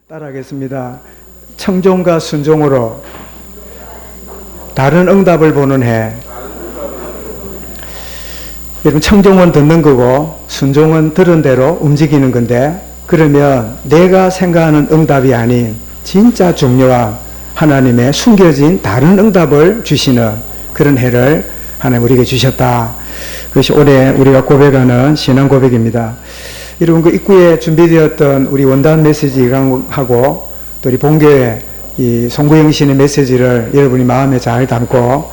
따라하겠습니다. 청종과 순종으로 다른 응답을 보는 해. 여러분, 청종은 듣는 거고 순종은 들은 대로 움직이는 건데, 그러면 내가 생각하는 응답이 아닌 진짜 중요한 하나님의 숨겨진 다른 응답을 주시는 그런 해를 하나님 우리에게 주셨다. 그것이 올해 우리가 고백하는 신앙 고백입니다. 여러분, 그 입구에 준비되었던 우리 원단 메시지하고 또 우리 본교회 이 송구영 신의 메시지를 여러분이 마음에 잘 담고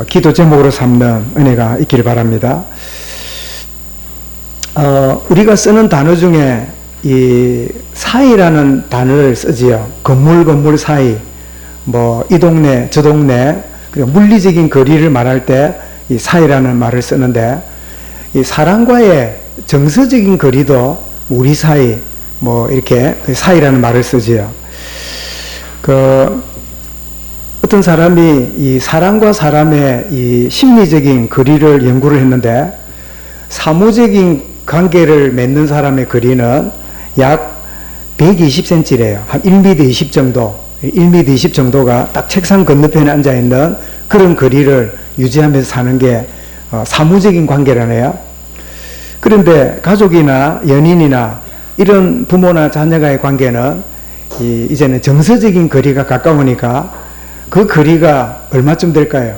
기도 제목으로 삼는 은혜가 있기를 바랍니다. 우리가 쓰는 단어 중에 이 사이라는 단어를 쓰지요. 건물 사이, 뭐 이 동네 저 동네, 그리고 물리적인 거리를 말할 때 이 사이라는 말을 쓰는데, 이 사람과의 정서적인 거리도 우리 사이, 뭐 이렇게 그 사이라는 말을 쓰지요. 어떤 사람이 이 사람과 사람의 이 심리적인 거리를 연구를 했는데, 사무적인 관계를 맺는 사람의 거리는 약 120cm래요. 한 1m 20 정도. 1m 20 정도가 딱 책상 건너편에 앉아 있는 그런 거리를 유지하면서 사는 게 사무적인 관계라네요. 그런데 가족이나 연인이나 이런 부모나 자녀와의 관계는 이제는 정서적인 거리가 가까우니까 그 거리가 얼마쯤 될까요?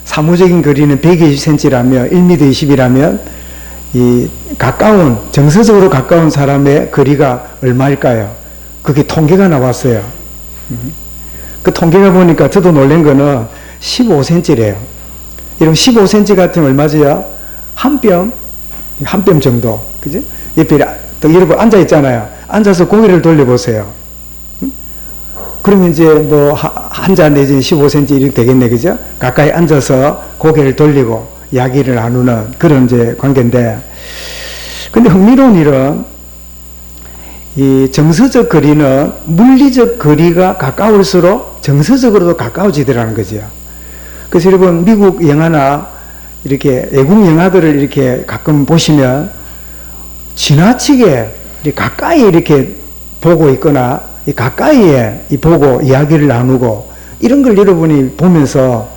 사무적인 거리는 120cm라며 1m 20이라면 이 가까운, 정서적으로 가까운 사람의 거리가 얼마일까요? 그게 통계가 나왔어요. 그 통계가 보니까 저도 놀란 거는 15cm래요. 이런 15cm 같으면 얼마지요? 한 뼘 정도. 그지? 옆에 또 여러분 앉아 있잖아요. 앉아서 고개를 돌려보세요. 그러면 이제 뭐 한자 내지는 15cm 이렇게 되겠네. 그죠? 가까이 앉아서 고개를 돌리고 이야기를 나누는 그런 이제 관계인데, 근데 흥미로운 일은 이 정서적 거리는 물리적 거리가 가까울수록 정서적으로도 가까워지더라는 거죠. 그래서 여러분, 미국 영화나 이렇게 외국 영화들을 이렇게 가끔 보시면 지나치게 가까이 이렇게 보고 있거나 가까이에 보고 이야기를 나누고 이런 걸 여러분이 보면서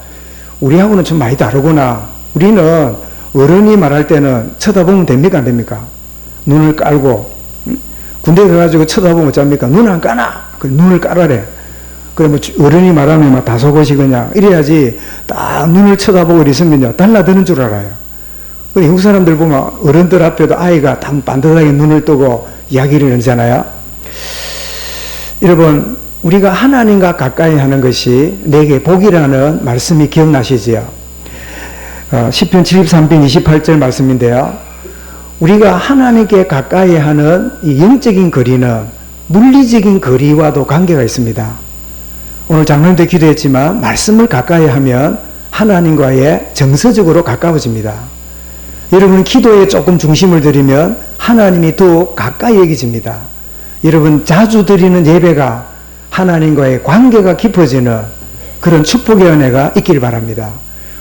우리하고는 좀 많이 다르구나. 우리는 어른이 말할 때는 쳐다보면 됩니까? 안 됩니까? 눈을 깔고, 군대 가가지고 쳐다보면 어쩝니까? 눈 안 까나? 눈을 깔아래. 그러면 어른이 말하면 막 다소곳이 그냥 이래야지 딱 눈을 쳐다보고 이랬으면요, 달라드는 줄 알아요. 근데 한국 사람들 보면 어른들 앞에도 아이가 반듯하게 눈을 뜨고 이야기를 하잖아요. 여러분, 우리가 하나님과 가까이 하는 것이 내게 복이라는 말씀이 기억나시지요? 시편 73편 28절 말씀인데요. 우리가 하나님께 가까이 하는 이 영적인 거리는 물리적인 거리와도 관계가 있습니다. 오늘 장로님 때 기도했지만 말씀을 가까이 하면 하나님과의 정서적으로 가까워집니다. 여러분, 기도에 조금 중심을 들이면 하나님이 더 가까이 여기집니다. 여러분, 자주 드리는 예배가 하나님과의 관계가 깊어지는 그런 축복의 은혜가 있길 바랍니다.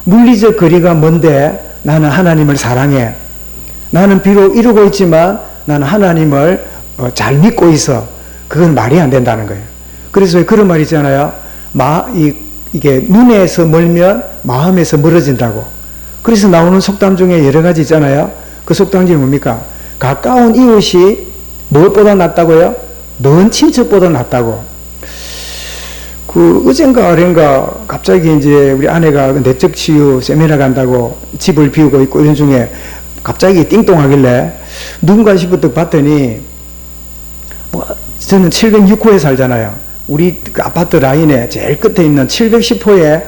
물리적 거리가 먼데 나는 하나님을 사랑해. 나는 비록 이루고 있지만 나는 하나님을 잘 믿고 있어. 그건 말이 안 된다는 거예요. 그래서 그런 말 있잖아요. 이게 눈에서 멀면 마음에서 멀어진다고. 그래서 나오는 속담 중에 여러 가지 있잖아요. 그 속담 중에 뭡니까? 가까운 이웃이 무엇보다 낫다고요? 먼 친척보다 낫다고. 어젠가 어젠가 갑자기 이제 우리 아내가 내적 치유 세미나 간다고 집을 비우고 있고 이런 중에 갑자기 띵동하길래 누군가 싶었다 봤더니, 저는 706호에 살잖아요. 우리 그 아파트 라인에 제일 끝에 있는 710호에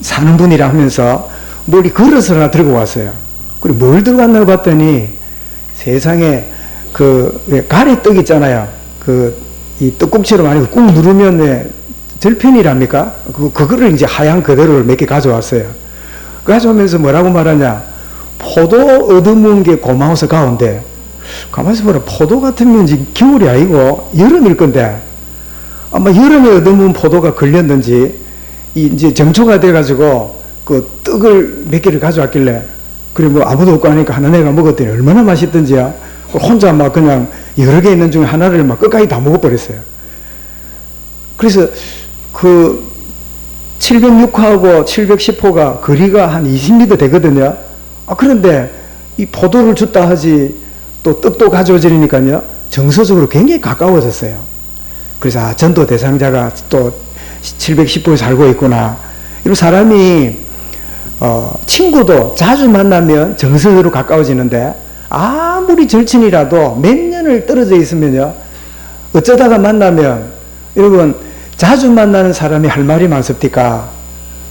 사는 분이라 하면서 뭘 그릇을 하나 들고 왔어요. 그리고 뭘 들고 왔나 봤더니 세상에 가래떡 있잖아요. 이 떡국처럼 아니고 꾹 누르면 왜 절편이랍니까? 그거를 이제 하얀 그대로를 몇 개 가져왔어요. 가져오면서 뭐라고 말하냐? 포도 얻어먹은 게 고마워서 가온데, 가만있어 보라. 포도 같으면 지금 겨울이 아니고 여름일 건데, 아마 여름에 얻어먹은 포도가 걸렸는지, 이제 정초가 돼가지고, 그 떡을 몇 개를 가져왔길래, 그리고 뭐 아무도 없고 하니까 하나 내가 먹었더니 얼마나 맛있던지요. 혼자 막 그냥 여러 개 있는 중에 하나를 막 끝까지 다 먹어버렸어요. 그래서 그 706호하고 710호가 거리가 한 20m 되거든요. 그런데 이 포도를 줬다 하지 또 떡도 가져오지니까요. 정서적으로 굉장히 가까워졌어요. 그래서 전도 대상자가 또 710호에 살고 있구나. 이런 사람이 친구도 자주 만나면 정서적으로 가까워지는데 아무리 절친이라도 몇 년을 떨어져 있으면요. 어쩌다가 만나면 여러분 자주 만나는 사람이 할 말이 많습니까?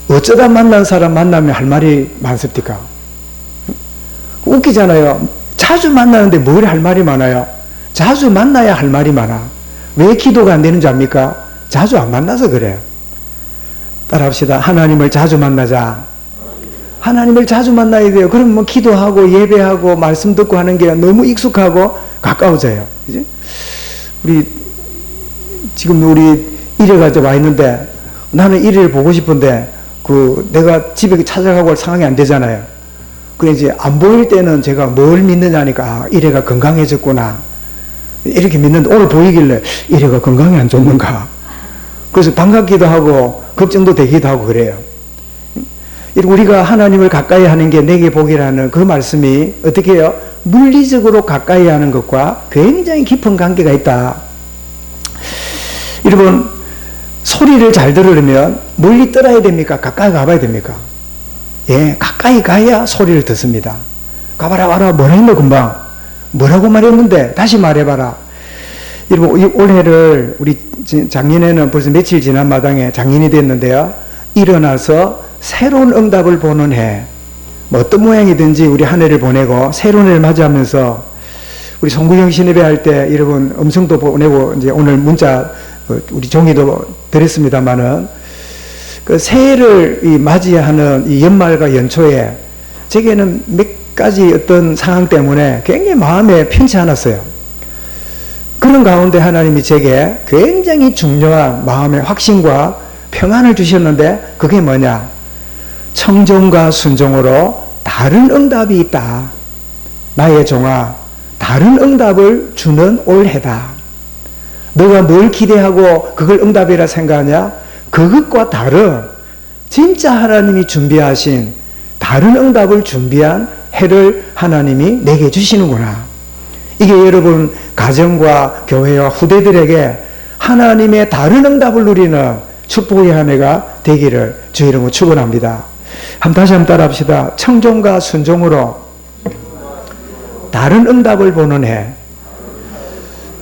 어쩌다 만난 사람 만나면 할 말이 많습니까? 웃기잖아요. 자주 만나는데 뭘 할 말이 많아요? 자주 만나야 할 말이 많아. 왜 기도가 안 되는 줄 압니까? 자주 안 만나서 그래요. 따라합시다. 하나님을 자주 만나자. 하나님을 자주 만나야 돼요. 그럼 뭐 기도하고 예배하고 말씀 듣고 하는 게 너무 익숙하고 가까워져요. 그지? 지금 우리 일해가지고 와 있는데 나는 일을 보고 싶은데 내가 집에 찾아가고 할 상황이 안 되잖아요. 그래 이제 안 보일 때는 제가 뭘 믿느냐니까 일해가 건강해졌구나. 이렇게 믿는데 오늘 보이길래 일해가 건강이 안 좋는가. 그래서 반갑기도 하고 걱정도 되기도 하고 그래요. 우리가 하나님을 가까이 하는 게 내게 복이라는 그 말씀이 어떻게 해요? 물리적으로 가까이 하는 것과 굉장히 깊은 관계가 있다. 여러분 소리를 잘 들으려면 멀리 떨어야 됩니까? 가까이 가봐야 됩니까? 예, 가까이 가야 소리를 듣습니다. 가봐라 와라 뭐라 했노 금방 뭐라고 말했는데 다시 말해봐라. 여러분 올해를 우리 작년에는 벌써 며칠 지난 마당에 장인이 됐는데요. 일어나서 새로운 응답을 보는 해. 뭐 어떤 모양이든지 우리 한 해를 보내고 새로운 해를 맞이하면서 우리 송구경 신예배 할 때 여러분 음성도 보내고 이제 오늘 문자 우리 종이도 드렸습니다만은 그 새해를 맞이하는 이 연말과 연초에 제게는 몇 가지 어떤 상황 때문에 굉장히 마음에 편치 않았어요. 그런 가운데 하나님이 제게 굉장히 중요한 마음의 확신과 평안을 주셨는데 그게 뭐냐? 청정과 순종으로 다른 응답이 있다. 나의 종아, 다른 응답을 주는 올해다. 너가 뭘 기대하고 그걸 응답이라 생각하냐? 그것과 다른 진짜 하나님이 준비하신 다른 응답을 준비한 해를 하나님이 내게 주시는구나. 이게 여러분 가정과 교회와 후대들에게 하나님의 다른 응답을 누리는 축복의 한 해가 되기를 주 이름으로 축원합니다. 다시 한번 따라합시다. 청정과 순종으로 다른 응답을 보는 해.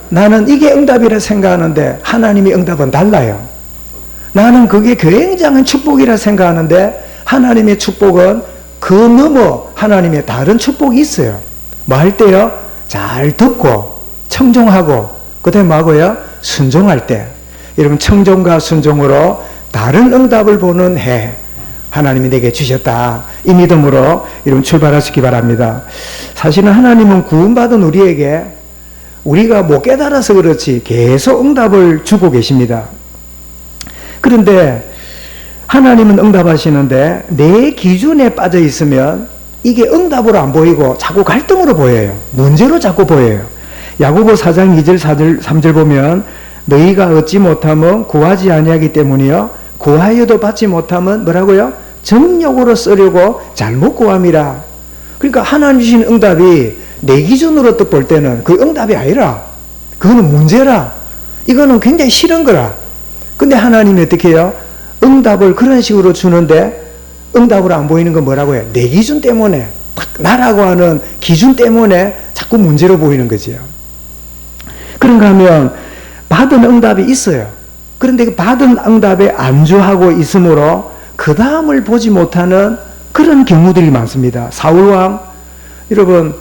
나는 이게 응답이라 생각하는데 하나님의 응답은 달라요. 나는 그게 굉장한 축복이라 생각하는데 하나님의 축복은 그 너머 하나님의 다른 축복이 있어요. 뭐 할 때요? 잘 듣고 청종하고 그 다음에 뭐하고요? 순종할 때. 여러분 청종과 순종으로 다른 응답을 보는 해 하나님이 내게 주셨다. 이 믿음으로 여러분 출발하시기 바랍니다. 사실은 하나님은 구원받은 우리에게 우리가 못 깨달아서 그렇지 계속 응답을 주고 계십니다. 그런데 하나님은 응답하시는데 내 기준에 빠져 있으면 이게 응답으로 안 보이고 자꾸 갈등으로 보여요. 문제로 자꾸 보여요. 야고보 4장 2절 3절 보면 너희가 얻지 못하면 구하지 아니하기 때문이요 구하여도 받지 못하면 뭐라고요? 정욕으로 쓰려고 잘못 구함이라. 그러니까 하나님 주신 응답이 내 기준으로 볼 때는 그 응답이 아니라 그거는 문제라. 이거는 굉장히 싫은 거라. 근데 하나님이 어떻게 해요? 응답을 그런 식으로 주는데 응답으로 안 보이는 건 뭐라고 해요? 내 기준 때문에 딱 나라고 하는 기준 때문에 자꾸 문제로 보이는 거지요. 그런가 하면 받은 응답이 있어요. 그런데 그 받은 응답에 안주하고 있으므로 그 다음을 보지 못하는 그런 경우들이 많습니다. 사울왕 여러분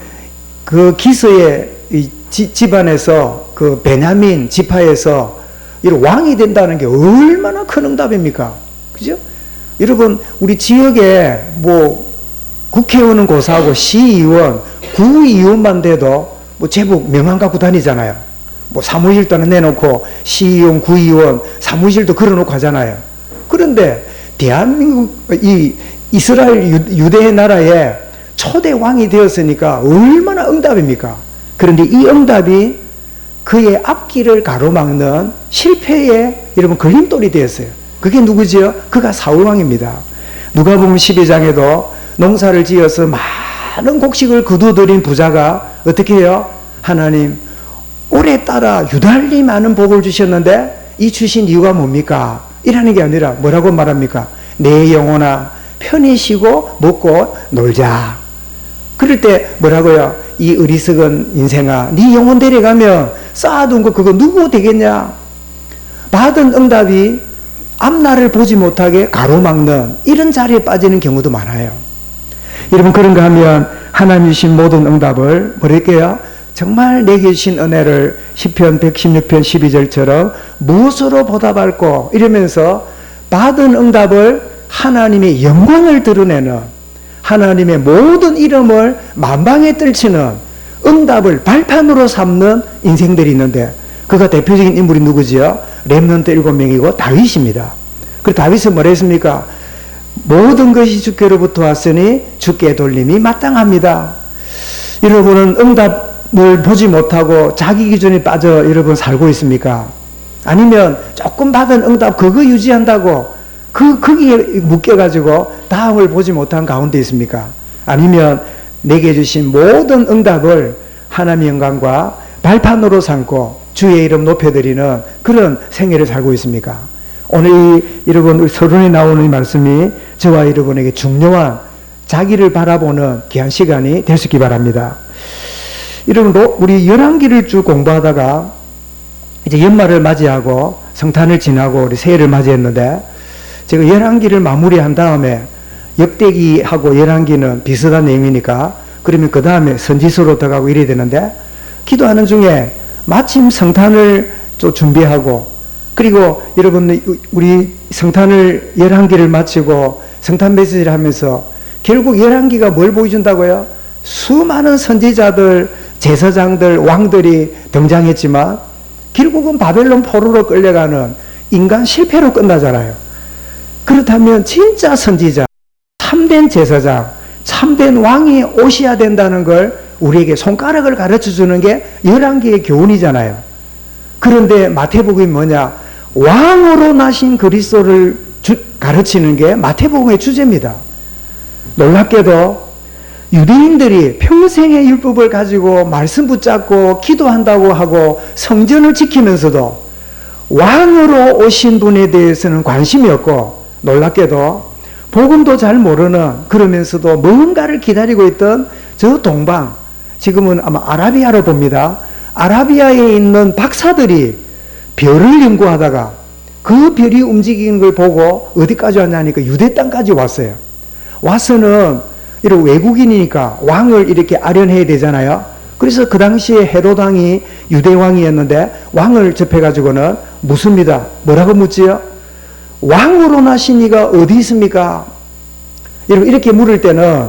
그 기스의 집안에서 그 베냐민 지파에서 이런 왕이 된다는 게 얼마나 큰 응답입니까? 그죠? 여러분 우리 지역에 뭐 국회의원은 고사하고 시의원, 구의원만 돼도 뭐 제법 명함 갖고 다니잖아요. 뭐 사무실도 하나 내놓고 시의원, 구의원, 사무실도 걸어놓고 하잖아요. 그런데 대한민국 이 이스라엘 유대 나라에 초대 왕이 되었으니까 얼마나 응답입니까? 그런데 이 응답이 그의 앞길을 가로막는 실패의 여러분 걸림돌이 되었어요. 그게 누구지요? 그가 사울왕입니다. 누가복음 12장에도 농사를 지어서 많은 곡식을 거두들인 부자가 어떻게 해요? 하나님 올해 따라 유달리 많은 복을 주셨는데 이 주신 이유가 뭡니까? 이라는 게 아니라 뭐라고 말합니까? 내 영혼아 편히 쉬고 먹고 놀자. 그럴 때 뭐라고요? 이 어리석은 인생아 네 영혼 데려가면 쌓아둔 거 그거 누구 되겠냐? 받은 응답이 앞날을 보지 못하게 가로막는 이런 자리에 빠지는 경우도 많아요. 여러분 그런가 하면 하나님 주신 모든 응답을 뭐랄게요? 정말 내게 주신 은혜를 시편 116편 12절처럼 무엇으로 보답할꼬 이러면서 받은 응답을 하나님의 영광을 드러내는 하나님의 모든 이름을 만방에 떨치는 응답을 발판으로 삼는 인생들이 있는데 그가 대표적인 인물이 누구지요? 렘넌트 7명이고 다윗입니다. 그 다윗은 뭐라 했습니까? 모든 것이 주께로부터 왔으니 주께 돌림이 마땅합니다. 여러분은 응답을 보지 못하고 자기 기준에 빠져 여러분 살고 있습니까? 아니면 조금 받은 응답 그거 유지한다고 거기에 묶여가지고 다음을 보지 못한 가운데 있습니까? 아니면 내게 주신 모든 응답을 하나님의 영광과 발판으로 삼고 주의 이름 높여드리는 그런 생애를 살고 있습니까? 오늘 여러분 서론에 나오는 이 말씀이 저와 여러분에게 중요한 자기를 바라보는 귀한 시간이 될 수 있기 바랍니다. 여러분 우리 열왕기를 쭉 공부하다가 이제 연말을 맞이하고 성탄을 지나고 우리 새해를 맞이했는데 제가 열왕기를 마무리한 다음에 역대기하고 열왕기는 비슷한 내용이니까 그러면 그 다음에 선지서로 들어가고 이래야 되는데 기도하는 중에 마침 성탄을 또 준비하고 그리고 여러분 우리 성탄을 열왕기를 마치고 성탄 메시지를 하면서 결국 열왕기가 뭘 보여준다고요? 수많은 선지자들, 제사장들, 왕들이 등장했지만 결국은 바벨론 포로로 끌려가는 인간 실패로 끝나잖아요. 그렇다면 진짜 선지자, 참된 제사장, 참된 왕이 오셔야 된다는 걸 우리에게 손가락을 가르쳐주는 게 열왕기의 교훈이잖아요. 그런데 마태복음이 뭐냐? 왕으로 나신 그리스도를 가르치는 게 마태복음의 주제입니다. 놀랍게도 유대인들이 평생의 율법을 가지고 말씀 붙잡고 기도한다고 하고 성전을 지키면서도 왕으로 오신 분에 대해서는 관심이 없고 놀랍게도 복음도 잘 모르는 그러면서도 뭔가를 기다리고 있던 저 동방 지금은 아마 아라비아로 봅니다. 아라비아에 있는 박사들이 별을 연구하다가 그 별이 움직이는 걸 보고 어디까지 왔냐니까 유대 땅까지 왔어요. 와서는 이런 외국인이니까 왕을 이렇게 아련해야 되잖아요. 그래서 그 당시에 헤롯 왕이 유대 왕이었는데 왕을 접해가지고는 묻습니다. 뭐라고 묻지요? 왕으로 나신 이가 어디 있습니까? 이렇게 물을 때는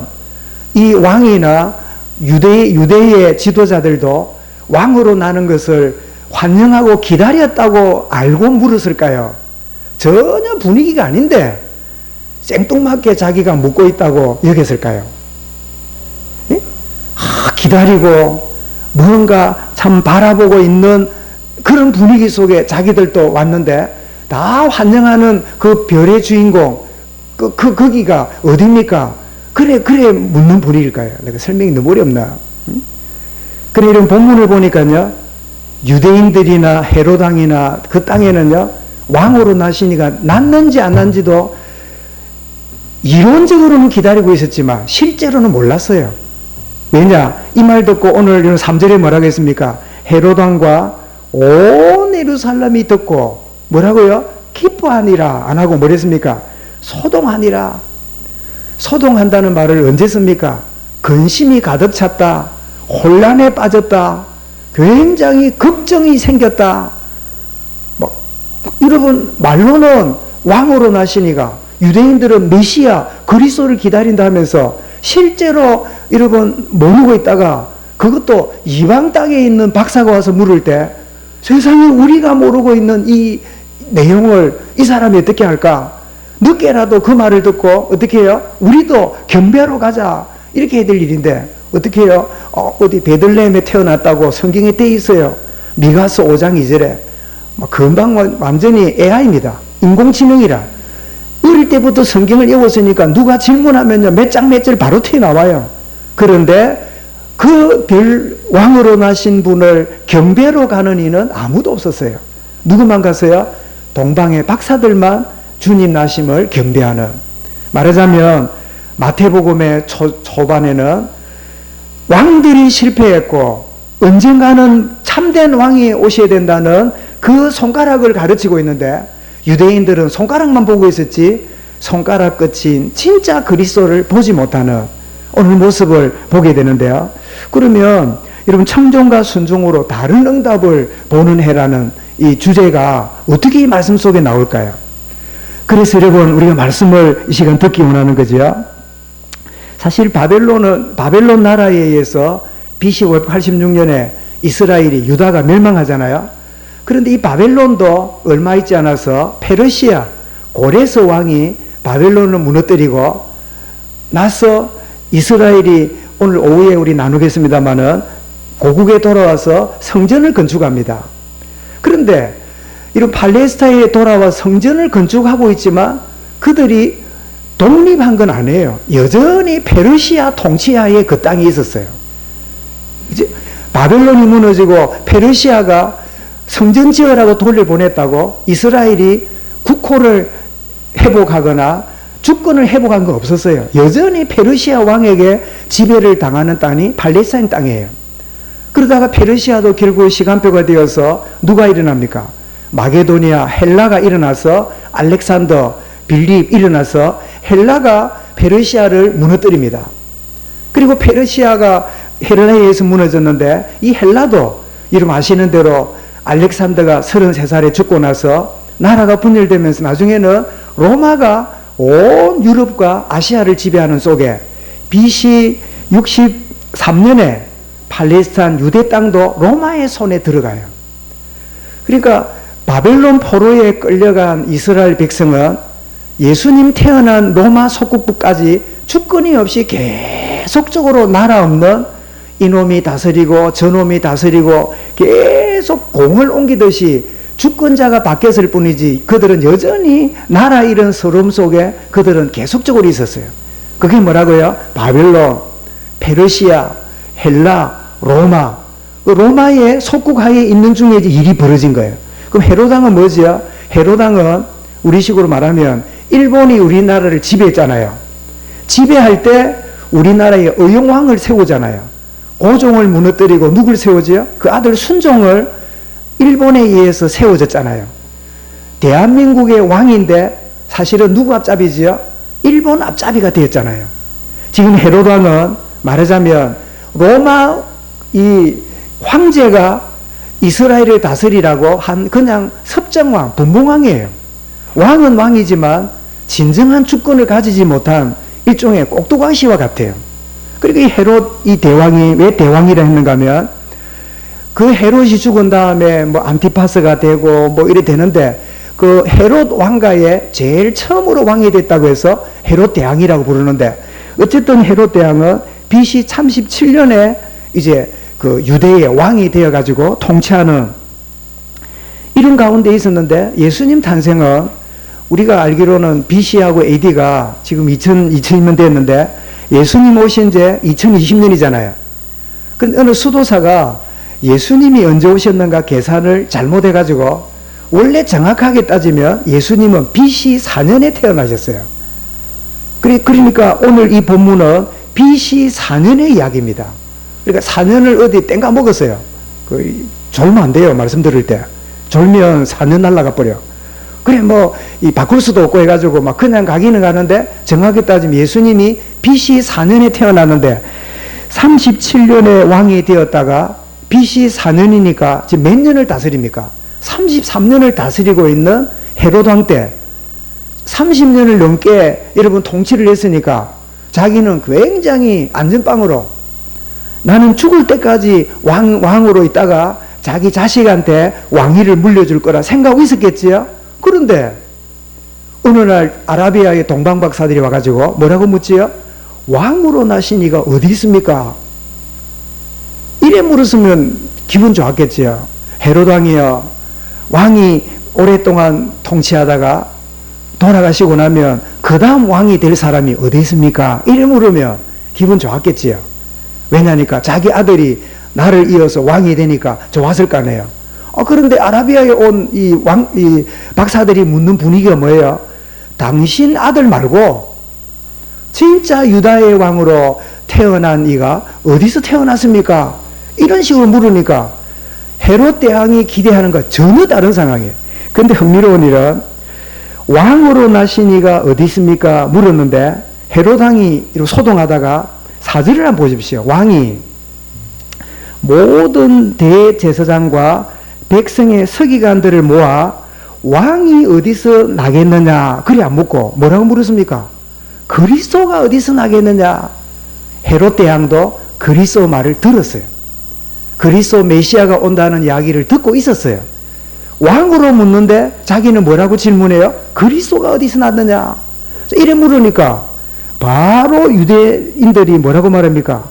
이 왕이나 유대의 지도자들도 왕으로 나는 것을 환영하고 기다렸다고 알고 물었을까요? 전혀 분위기가 아닌데 생뚱맞게 자기가 묻고 있다고 여겼을까요? 예? 기다리고 뭔가 참 바라보고 있는 그런 분위기 속에 자기들도 왔는데 다 환영하는 그 별의 주인공 거기가 어디입니까? 그래 묻는 분위기일까요? 내가 설명이 너무 어렵나? 그래 이런 본문을 보니까요 유대인들이나 헤롯 왕이나 그 땅에는요 왕으로 나신 이가 났는지 안 났는지도 이론적으로는 기다리고 있었지만 실제로는 몰랐어요. 왜냐? 이 말 듣고 오늘 3절에 뭐라고 했습니까? 헤롯 왕과 온 예루살렘이 듣고 뭐라고요? 기뻐하니라. 안 하고 뭐랬습니까? 소동하니라. 소동한다는 말을 언제 씁니까? 근심이 가득 찼다. 혼란에 빠졌다. 굉장히 걱정이 생겼다. 여러분 말로는 왕으로 나시니가 유대인들은 메시아 그리스도를 기다린다 하면서 실제로 여러분 모르고 있다가 그것도 이방 땅에 있는 박사가 와서 물을 때 세상에 우리가 모르고 있는 이 내용을 이 사람이 어떻게 할까? 늦게라도 그 말을 듣고 어떻게 해요? 우리도 경배하러 가자 이렇게 해야 될 일인데 어떻게 해요? 어디 베들레헴에 태어났다고 성경에 돼 있어요. 미가서 5장 2절에. 금방 완전히 AI입니다. 인공지능이라. 어릴 때부터 성경을 외웠으니까 누가 질문하면요, 몇 장 몇 절 바로 튀어나와요. 그런데 그 별 왕으로 나신 분을 경배로 가는 이는 아무도 없었어요. 누구만 갔어요? 동방의 박사들만 주님 나심을 경배하는. 말하자면 마태복음의 초반에는 왕들이 실패했고 언젠가는 참된 왕이 오셔야 된다는 그 손가락을 가르치고 있는데, 유대인들은 손가락만 보고 있었지 손가락 끝인 진짜 그리스도를 보지 못하는 오늘 모습을 보게 되는데요. 그러면 여러분, 청종과 순종으로 다른 응답을 보는 해라는 이 주제가 어떻게 이 말씀 속에 나올까요? 그래서 여러분, 우리가 말씀을 이 시간 듣기 원하는 거죠. 사실 바벨론 나라에 의해서 BC 586년에 이스라엘이, 유다가 멸망하잖아요. 그런데 이 바벨론도 얼마 있지 않아서 페르시아 고레스 왕이 바벨론을 무너뜨리고 나서 이스라엘이, 오늘 오후에 우리 나누겠습니다마는, 고국에 돌아와서 성전을 건축합니다. 그런데 이런 팔레스타인에 돌아와 성전을 건축하고 있지만 그들이 독립한 건 아니에요. 여전히 페르시아 통치하에 그 땅이 있었어요. 이제 바벨론이 무너지고 페르시아가 성전 지으라고 돌려보냈다고 이스라엘이 국호를 회복하거나 주권을 회복한 건 없었어요. 여전히 페르시아 왕에게 지배를 당하는 땅이 팔레스타인 땅이에요. 그러다가 페르시아도 결국 시간표가 되어서 누가 일어납니까? 마게도니아, 헬라가 일어나서, 알렉산더, 빌립 일어나서 헬라가 페르시아를 무너뜨립니다. 그리고 페르시아가 헬라에 의해서 무너졌는데, 이 헬라도 여러분 아시는 대로 알렉산더가 33살에 죽고 나서 나라가 분열되면서 나중에는 로마가 온 유럽과 아시아를 지배하는 속에 BC 63년에 팔레스타인 유대 땅도 로마의 손에 들어가요. 그러니까 바벨론 포로에 끌려간 이스라엘 백성은 예수님 태어난 로마 속국부까지 주권이 없이 계속적으로 나라 없는 이놈이 다스리고 저놈이 다스리고 계속 공을 옮기듯이 주권자가 바뀌었을 뿐이지 그들은 여전히 나라 잃은 서름 속에 그들은 계속적으로 있었어요. 그게 뭐라고요? 바벨론, 페르시아, 헬라, 로마. 로마의 속국하에 있는 중에 이제 일이 벌어진 거예요. 그럼 헤롯왕은 뭐지요? 헤롯왕은 우리식으로 말하면 일본이 우리나라를 지배했잖아요. 지배할 때 우리나라에 의용왕을 세우잖아요. 고종을 무너뜨리고 누굴 세우지요? 그 아들 순종을 일본에 의해서 세워졌잖아요. 대한민국의 왕인데 사실은 누구 앞잡이지요? 일본 앞잡이가 되었잖아요. 지금 헤롯왕은 말하자면 로마 이 황제가 이스라엘을 다스리라고 한 그냥 섭정왕, 분봉왕이에요. 왕은 왕이지만 진정한 주권을 가지지 못한 일종의 꼭두각시와 같아요. 그리고 이 헤롯, 이 대왕이 왜 대왕이라 했는가 하면 그 헤롯이 죽은 다음에 뭐 안티파스가 되고 뭐 이래 되는데 그 헤롯 왕가에 제일 처음으로 왕이 됐다고 해서 헤롯 대왕이라고 부르는데, 어쨌든 헤롯 대왕은 BC 37년에 이제 그 유대의 왕이 되어가지고 통치하는 이런 가운데 있었는데, 예수님 탄생은 우리가 알기로는 BC하고 AD가 지금 2000년 됐는데 예수님 오신 지 2020년이잖아요. 근데 어느 수도사가 예수님이 언제 오셨는가 계산을 잘못해가지고 원래 정확하게 따지면 예수님은 BC 4년에 태어나셨어요. 그러니까 오늘 이 본문은 BC 4년의 이야기입니다. 그러니까 4년을 어디 땡가 먹었어요. 졸면 안 돼요. 말씀 들을 때. 졸면 4년 날아가 버려. 그래 이 바꿀 수도 없고 해가지고 막 그냥 가기는 가는데, 정확히 따지면 예수님이 BC 4년에 태어났는데 37년에 왕이 되었다가 BC 4년이니까 지금 몇 년을 다스립니까? 33년을 다스리고 있는 헤롯 왕 때 30년을 넘게 여러분 통치를 했으니까 자기는 굉장히 안전빵으로 나는 죽을 때까지 왕으로 있다가 자기 자식한테 왕위를 물려줄 거라 생각하고 있었겠지요. 그런데 어느 날 아라비아의 동방박사들이 와가지고 뭐라고 묻지요? 왕으로 나신 이가 어디 있습니까? 이래 물었으면 기분 좋았겠지요. 헤롯 왕이요, 왕이 오랫동안 통치하다가 돌아가시고 나면 그 다음 왕이 될 사람이 어디 있습니까? 이래 물으면 기분 좋았겠지요. 왜냐니까 자기 아들이 나를 이어서 왕이 되니까 좋았을 거 아니에요. 그런데 아라비아에 온 이 박사들이 묻는 분위기가 뭐예요? 당신 아들 말고 진짜 유다의 왕으로 태어난 이가 어디서 태어났습니까? 이런 식으로 물으니까 헤롯 대왕이 기대하는 것 전혀 다른 상황이에요. 그런데 흥미로운 일은 왕으로 나신 이가 어디 있습니까? 물었는데 헤롯 왕이 소동하다가 사절을 한번 보십시오. 왕이 모든 대제사장과 백성의 서기관들을 모아 왕이 어디서 나겠느냐 그리 안 묻고 뭐라고 물었습니까? 그리스도가 어디서 나겠느냐. 헤롯 대왕도 그리스도 말을 들었어요. 그리스도 메시아가 온다는 이야기를 듣고 있었어요. 왕으로 묻는데 자기는 뭐라고 질문해요? 그리스도가 어디서 났느냐. 이래 물으니까 바로 유대인들이 뭐라고 말합니까?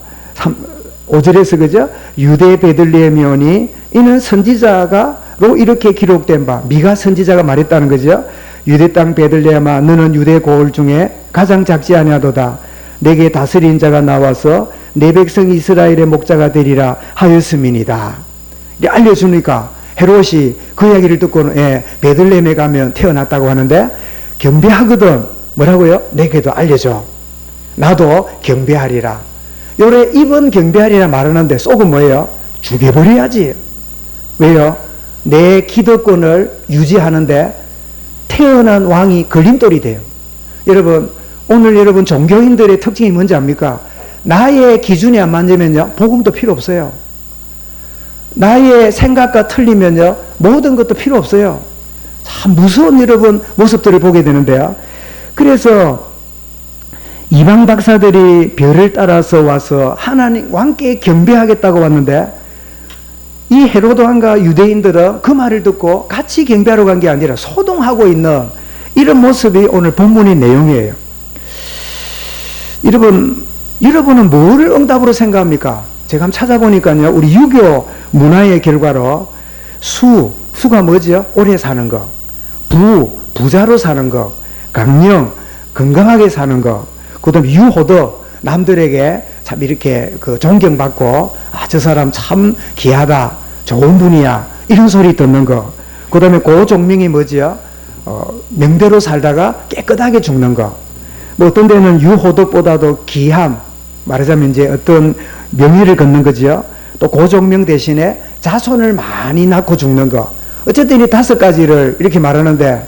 5절에서 그죠? 유대 베들레헴이 오니 이는 선지자가로 이렇게 기록된 바, 미가 선지자가 말했다는 거죠. 유대 땅 베들레헴아 너는 유대 고을 중에 가장 작지 아니하도다. 내게 다스린 자가 나와서 내 백성 이스라엘의 목자가 되리라 하였음이니이다. 알려주니까 헤롯이 그 이야기를 듣고는 베들레헴에 가면 태어났다고 하는데 경배하거든. 뭐라고요? 내게도 알려줘. 나도 경배하리라. 요래 입은 경배하리라 말하는데 속은 뭐예요? 죽여버려야지. 왜요? 내 기득권을 유지하는데 태어난 왕이 걸림돌이 돼요. 여러분, 오늘 여러분 종교인들의 특징이 뭔지 압니까? 나의 기준이 안 맞으면요, 복음도 필요 없어요. 나의 생각과 틀리면요, 모든 것도 필요 없어요. 참 무서운 여러분 모습들을 보게 되는데요. 그래서 이방 박사들이 별을 따라서 와서 하나님 왕께 경배하겠다고 왔는데 이 헤롯 왕과 유대인들은 그 말을 듣고 같이 경배하러 간 게 아니라 소동하고 있는 이런 모습이 오늘 본문의 내용이에요. 여러분은 뭐를 응답으로 생각합니까? 제가 한번 찾아보니까요, 우리 유교 문화의 결과로 수가 뭐죠? 오래 사는 거, 부자로 사는 거, 강령, 건강하게 사는 거, 그 다음에 유호덕, 남들에게 참 이렇게 존경받고, 저 사람 참 귀하다, 좋은 분이야, 이런 소리 듣는 거. 그 다음에 그 종명이 뭐지요? 명대로 살다가 깨끗하게 죽는 거. 뭐 어떤 데는 유호덕보다도 귀함, 말하자면 이제 어떤 명예를 걷는 거지요. 또 그 종명 대신에 자손을 많이 낳고 죽는 거. 어쨌든 이 5가지를 이렇게 말하는데,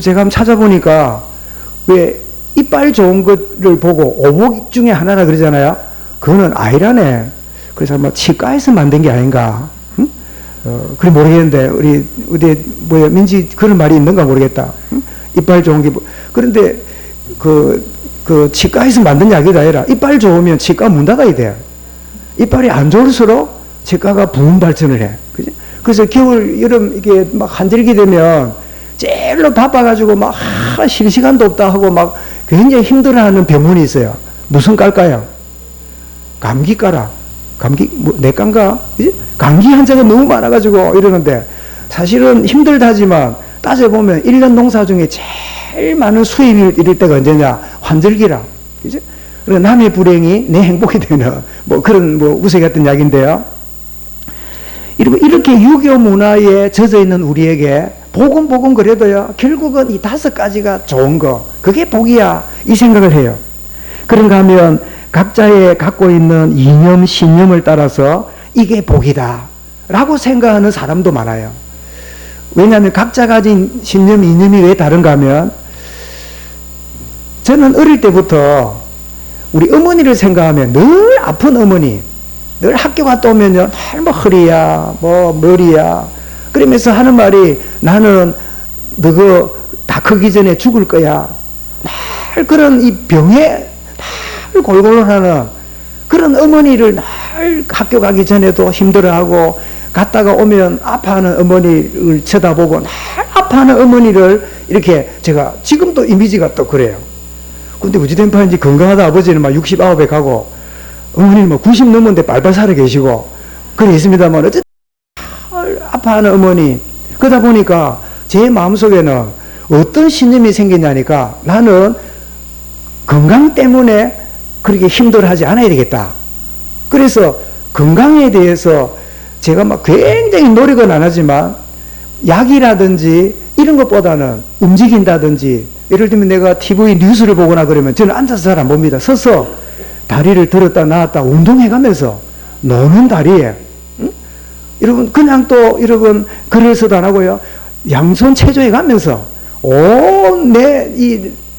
제가 한번 찾아보니까 왜 이빨 좋은 것을 보고 오복 중에 하나라 그러잖아요. 그거는 아니라네. 그래서 뭐 치과에서 만든 게 아닌가. 응? 그래 모르겠는데 우리 민지 그런 말이 있는가 모르겠다. 응? 이빨 좋은 게 그런데 그 치과에서 만든 약이다 아니라 이빨 좋으면 치과 문 닫아야 돼. 이빨이 안 좋을수록 치과가 부흥 발전을 해. 그지? 그래서 겨울 여름 이게 막 한절기 되면 제일로 바빠가지고 막 쉴 시간도 없다 하고 막 굉장히 힘들어하는 병원이 있어요. 무슨 과일까요? 감기과라. 내과인가? 감기 환자가 너무 많아가지고 이러는데 사실은 힘들다지만 따져보면 1년 농사 중에 제일 많은 수입이 이럴 때가 언제냐? 환절기라. 그죠? 남의 불행이 내 행복이 되는 그런 우세 같은 이야기인데요. 이렇게 유교 문화에 젖어 있는 우리에게 복음 그래도요, 결국은 이 5가지가 좋은 거, 그게 복이야, 이 생각을 해요. 그런가 하면 각자의 갖고 있는 이념, 신념을 따라서 이게 복이다 라고 생각하는 사람도 많아요. 왜냐하면 각자 가진 신념, 이념이 왜 다른가 하면, 저는 어릴 때부터 우리 어머니를 생각하면 늘 아픈 어머니, 늘 학교 갔다 오면요, 늘 허리야, 머리야, 그러면서 하는 말이 나는 너가 다 크기 전에 죽을 거야. 늘 그런 이 병에 늘 골골하는 그런 어머니를 늘 학교 가기 전에도 힘들어하고 갔다가 오면 아파하는 어머니를 쳐다보고 늘 아파하는 어머니를 이렇게 제가 지금도 이미지가 또 그래요. 근데 어찌된 판인지 건강하다 아버지는 막 69에 가고 어머니는 뭐 90 넘었는데 빨빨 살아 계시고, 그래 있습니다만, 어쨌든, 아파하는 어머니. 그러다 보니까 제 마음속에는 어떤 신념이 생겼냐니까 나는 건강 때문에 그렇게 힘들어하지 않아야 되겠다. 그래서 건강에 대해서 제가 막 굉장히 노력은 안 하지만 약이라든지 이런 것보다는 움직인다든지, 예를 들면 내가 TV 뉴스를 보거나 그러면 저는 앉아서 잘 안 봅니다. 서서 다리를 들었다 놨다 운동해가면서 노는 다리에, 응? 여러분 그냥 또 여러분 글에서도 안 하고요, 양손 체조해가면서 온 내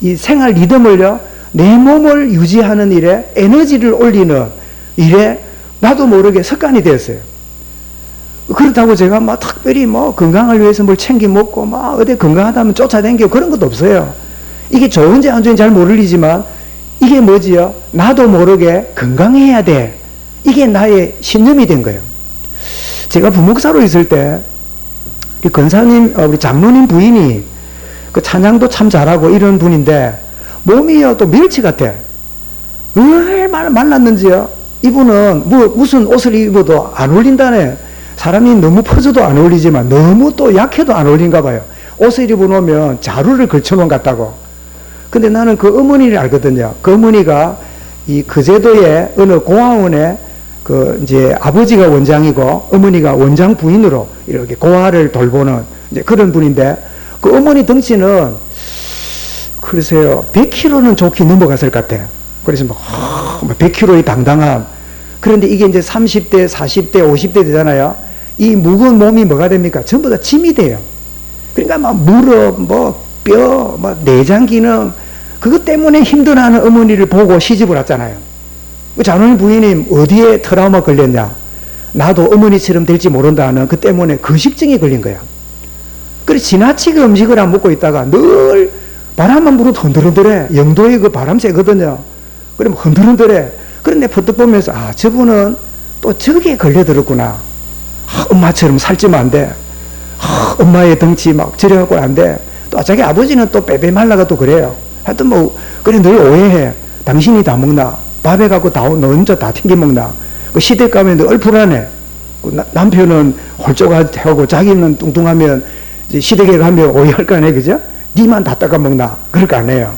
이 생활 리듬을요, 내 몸을 유지하는 일에 에너지를 올리는 일에 나도 모르게 습관이 되었어요. 그렇다고 제가 막 특별히 뭐 건강을 위해서 뭘 챙겨 먹고 막 어디 건강하다면 쫓아다니고 그런 것도 없어요. 이게 좋은지 안 좋은지 잘 모르지만 이게 뭐지요? 나도 모르게 건강해야 돼. 이게 나의 신념이 된 거예요. 제가 부목사로 있을 때 우리 권사님, 우리 장로님 부인이 그 찬양도 참 잘하고 이런 분인데 몸이요 또 멸치 같아. 얼마나 말랐는지요. 이분은 뭐 무슨 옷을 입어도 안 어울린다네. 사람이 너무 퍼져도 안 어울리지만 너무 또 약해도 안 어울린가 봐요. 옷을 입어놓으면 자루를 걸쳐놓은 것 같다고. 근데 나는 그 어머니를 알거든요. 그 어머니가 이 거제도의 어느 고아원에 그 이제 아버지가 원장이고 어머니가 원장 부인으로 이렇게 고아를 돌보는 이제 그런 분인데, 그 어머니 덩치는 글쎄요 100kg는 좋게 넘어갔을 것 같아요. 그래서 뭐 100kg의 당당함. 그런데 이게 이제 30대, 40대, 50대 되잖아요. 이 무거운 몸이 뭐가 됩니까? 전부 다 짐이 돼요. 그러니까 막 무릎, 뭐 뼈, 뭐 내장 기능, 그것 때문에 힘들어하는 어머니를 보고 시집을 왔잖아요. 장로님 부인이 어디에 트라우마 걸렸냐? 나도 어머니처럼 될지 모른다는 그 때문에 거식증이 걸린 거야. 그래서 지나치게 음식을 안 먹고 있다가 늘 바람만 불어도 흔들흔들해. 영도에 그 바람 세거든요. 그러면 흔들흔들해. 그런데 퍼뜩 보면서 아, 저분은 또 저기에 걸려들었구나. 아, 엄마처럼 살찌면 안 돼. 아, 엄마의 덩치 막 저려갖고는 안 돼. 또 자기 아버지는 또 빼빼 말라가 또 그래요. 하여튼 뭐 그래 늘 오해해. 당신이 다 먹나? 밥에 갖고 다 너 혼자 다 튕겨 먹나? 그 시댁 가면 늘 불안해. 남편은 홀쭉하고 자기는 뚱뚱하면 시댁에 가면 오해할 거 아니에요, 그죠? 니만 다 닦아 먹나? 그럴 거 아니에요.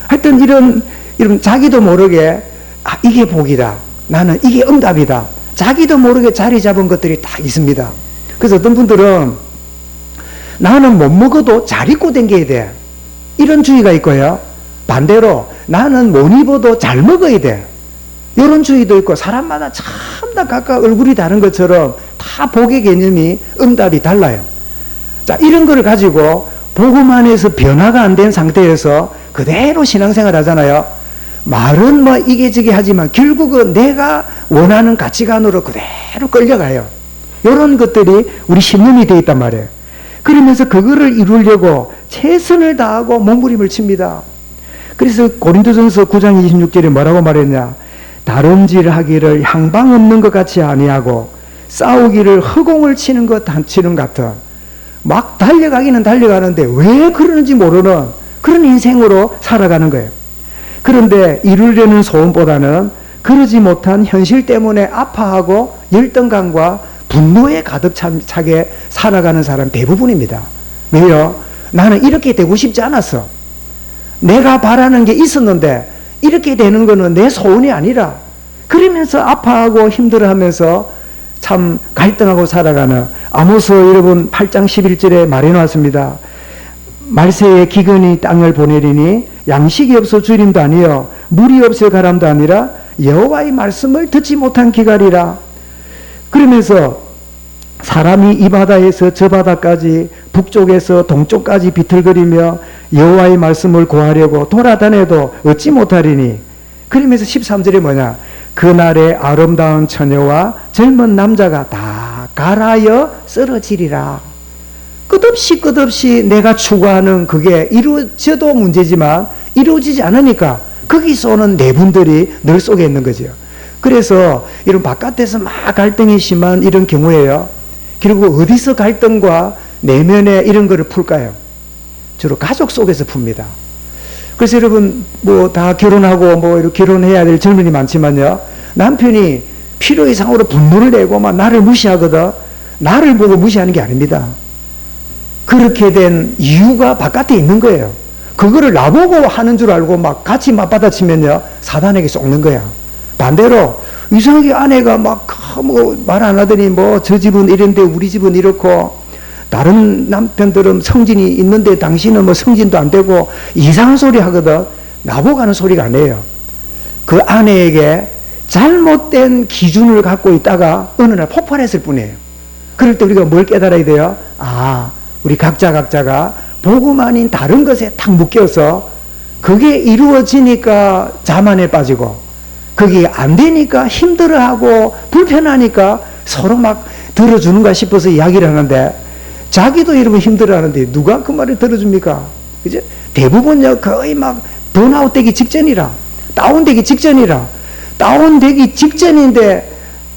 하여튼 이런 자기도 모르게 아, 이게 복이다. 나는 이게 응답이다. 자기도 모르게 자리 잡은 것들이 다 있습니다. 그래서 어떤 분들은 나는 못 먹어도 잘 입고 다녀야 돼. 이런 주의가 있고요. 반대로 나는 못 입어도 잘 먹어야 돼. 이런 주의도 있고 사람마다 참 다 각각 얼굴이 다른 것처럼 다 복의 개념이 응답이 달라요. 자, 이런 걸 가지고 복음 안에서 변화가 안 된 상태에서 그대로 신앙생활 하잖아요. 말은 뭐 이게저게 하지만 결국은 내가 원하는 가치관으로 그대로 끌려가요. 이런 것들이 우리 신념이 되어 있단 말이에요. 그러면서 그거를 이루려고 최선을 다하고 몸부림을 칩니다. 그래서 고린도전서 9장 26절에 뭐라고 말했냐? 다름질 하기를 향방 없는 것 같이 아니하고 싸우기를 허공을 치는 것 같은 막 달려가기는 달려가는데 왜 그러는지 모르는 그런 인생으로 살아가는 거예요. 그런데 이루려는 소원보다는 그러지 못한 현실 때문에 아파하고 열등감과 분노에 가득 차게 살아가는 사람 대부분입니다. 왜요? 나는 이렇게 되고 싶지 않았어. 내가 바라는 게 있었는데 이렇게 되는 거는 내 소원이 아니라, 그러면서 아파하고 힘들어하면서 참 갈등하고 살아가는, 아모스 여러분 8장 11절에 말해놨습니다. 말세에 기근이 땅을 보내리니 양식이 없어 주림도 아니요 물이 없어 가람도 아니라 여호와의 말씀을 듣지 못한 기갈이라. 그러면서 사람이 이 바다에서 저 바다까지 북쪽에서 동쪽까지 비틀거리며 여호와의 말씀을 구하려고 돌아다녀도 얻지 못하리니. 그러면서 13절에 뭐냐? 그날의 아름다운 처녀와 젊은 남자가 다 갈아여 쓰러지리라. 끝없이 내가 추구하는 그게 이루어져도 문제지만 이루어지지 않으니까 거기서 오는 내분들이 늘 속에 있는 거죠. 그래서 이런 바깥에서 막 갈등이 심한 이런 경우에요, 결국 어디서 갈등과 내면에 이런 거를 풀까요? 주로 가족 속에서 풉니다. 그래서 여러분 뭐 다 결혼하고 뭐 이렇게 결혼해야 될 젊은이 많지만요, 남편이 필요 이상으로 분노를 내고 막 나를 무시하거든. 나를 보고 무시하는 게 아닙니다. 그렇게 된 이유가 바깥에 있는 거예요. 그거를 나보고 하는 줄 알고 막 같이 맞받아치면요, 사단에게 속는 거야. 반대로 이상하게 아내가 막 말 안 하더니 뭐 저 집은 이런데 우리 집은 이렇고 다른 남편들은 성진이 있는데 당신은 뭐 성진도 안 되고 이상한 소리 하거든. 나보고 하는 소리가 아니에요. 그 아내에게 잘못된 기준을 갖고 있다가 어느 날 폭발했을 뿐이에요. 그럴 때 우리가 뭘 깨달아야 돼요? 아, 우리 각자가 복음 아닌 다른 것에 탁 묶여서 그게 이루어지니까 자만에 빠지고 그게 안 되니까 힘들어하고 불편하니까 서로 막 들어주는가 싶어서 이야기를 하는데 자기도 이러면 힘들어하는데 누가 그 말을 들어줍니까? 그죠? 대부분요 거의 막 번아웃 되기 직전이라, 다운되기 직전이라, 다운되기 직전인데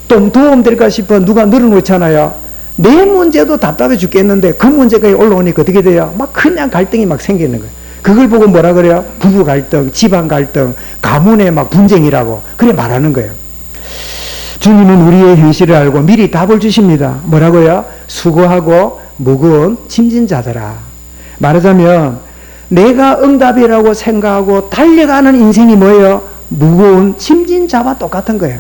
좀 도움될까 싶어 누가 늘어놓잖아요. 내 문제도 답답해 죽겠는데 그 문제까지 올라오니까 어떻게 돼요? 막 그냥 갈등이 막 생기는 거예요. 그걸 보고 뭐라 그래요? 부부 갈등, 집안 갈등, 가문의 막 분쟁이라고 그래 말하는 거예요. 주님은 우리의 현실을 알고 미리 답을 주십니다. 뭐라고요? 수고하고 무거운 짐진 자들아. 말하자면 내가 응답이라고 생각하고 달려가는 인생이 뭐예요? 무거운 짐진 자와 똑같은 거예요.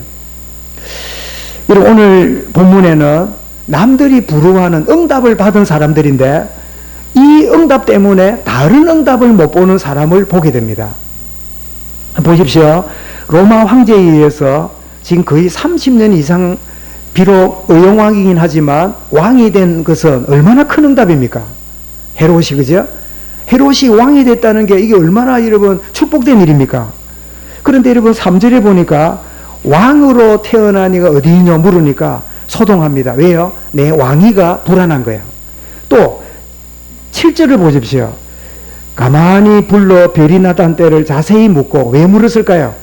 오늘 본문에는 남들이 부러워하는 응답을 받은 사람들인데 이 응답 때문에 다른 응답을 못 보는 사람을 보게 됩니다. 보십시오. 로마 황제에 의해서 지금 거의 30년 이상 비록 의용왕이긴 하지만 왕이 된 것은 얼마나 큰 응답입니까? 헤롯이, 그죠? 헤롯이 왕이 됐다는 게 이게 얼마나 여러분 축복된 일입니까? 그런데 여러분 3절에 보니까 왕으로 태어난 이가 어디 있냐 물으니까 소동합니다. 왜요? 내 왕위가 불안한 거예요. 또 7절을 보십시오. 가만히 불러 별이 나타난 때를 자세히 묻고 왜 물었을까요?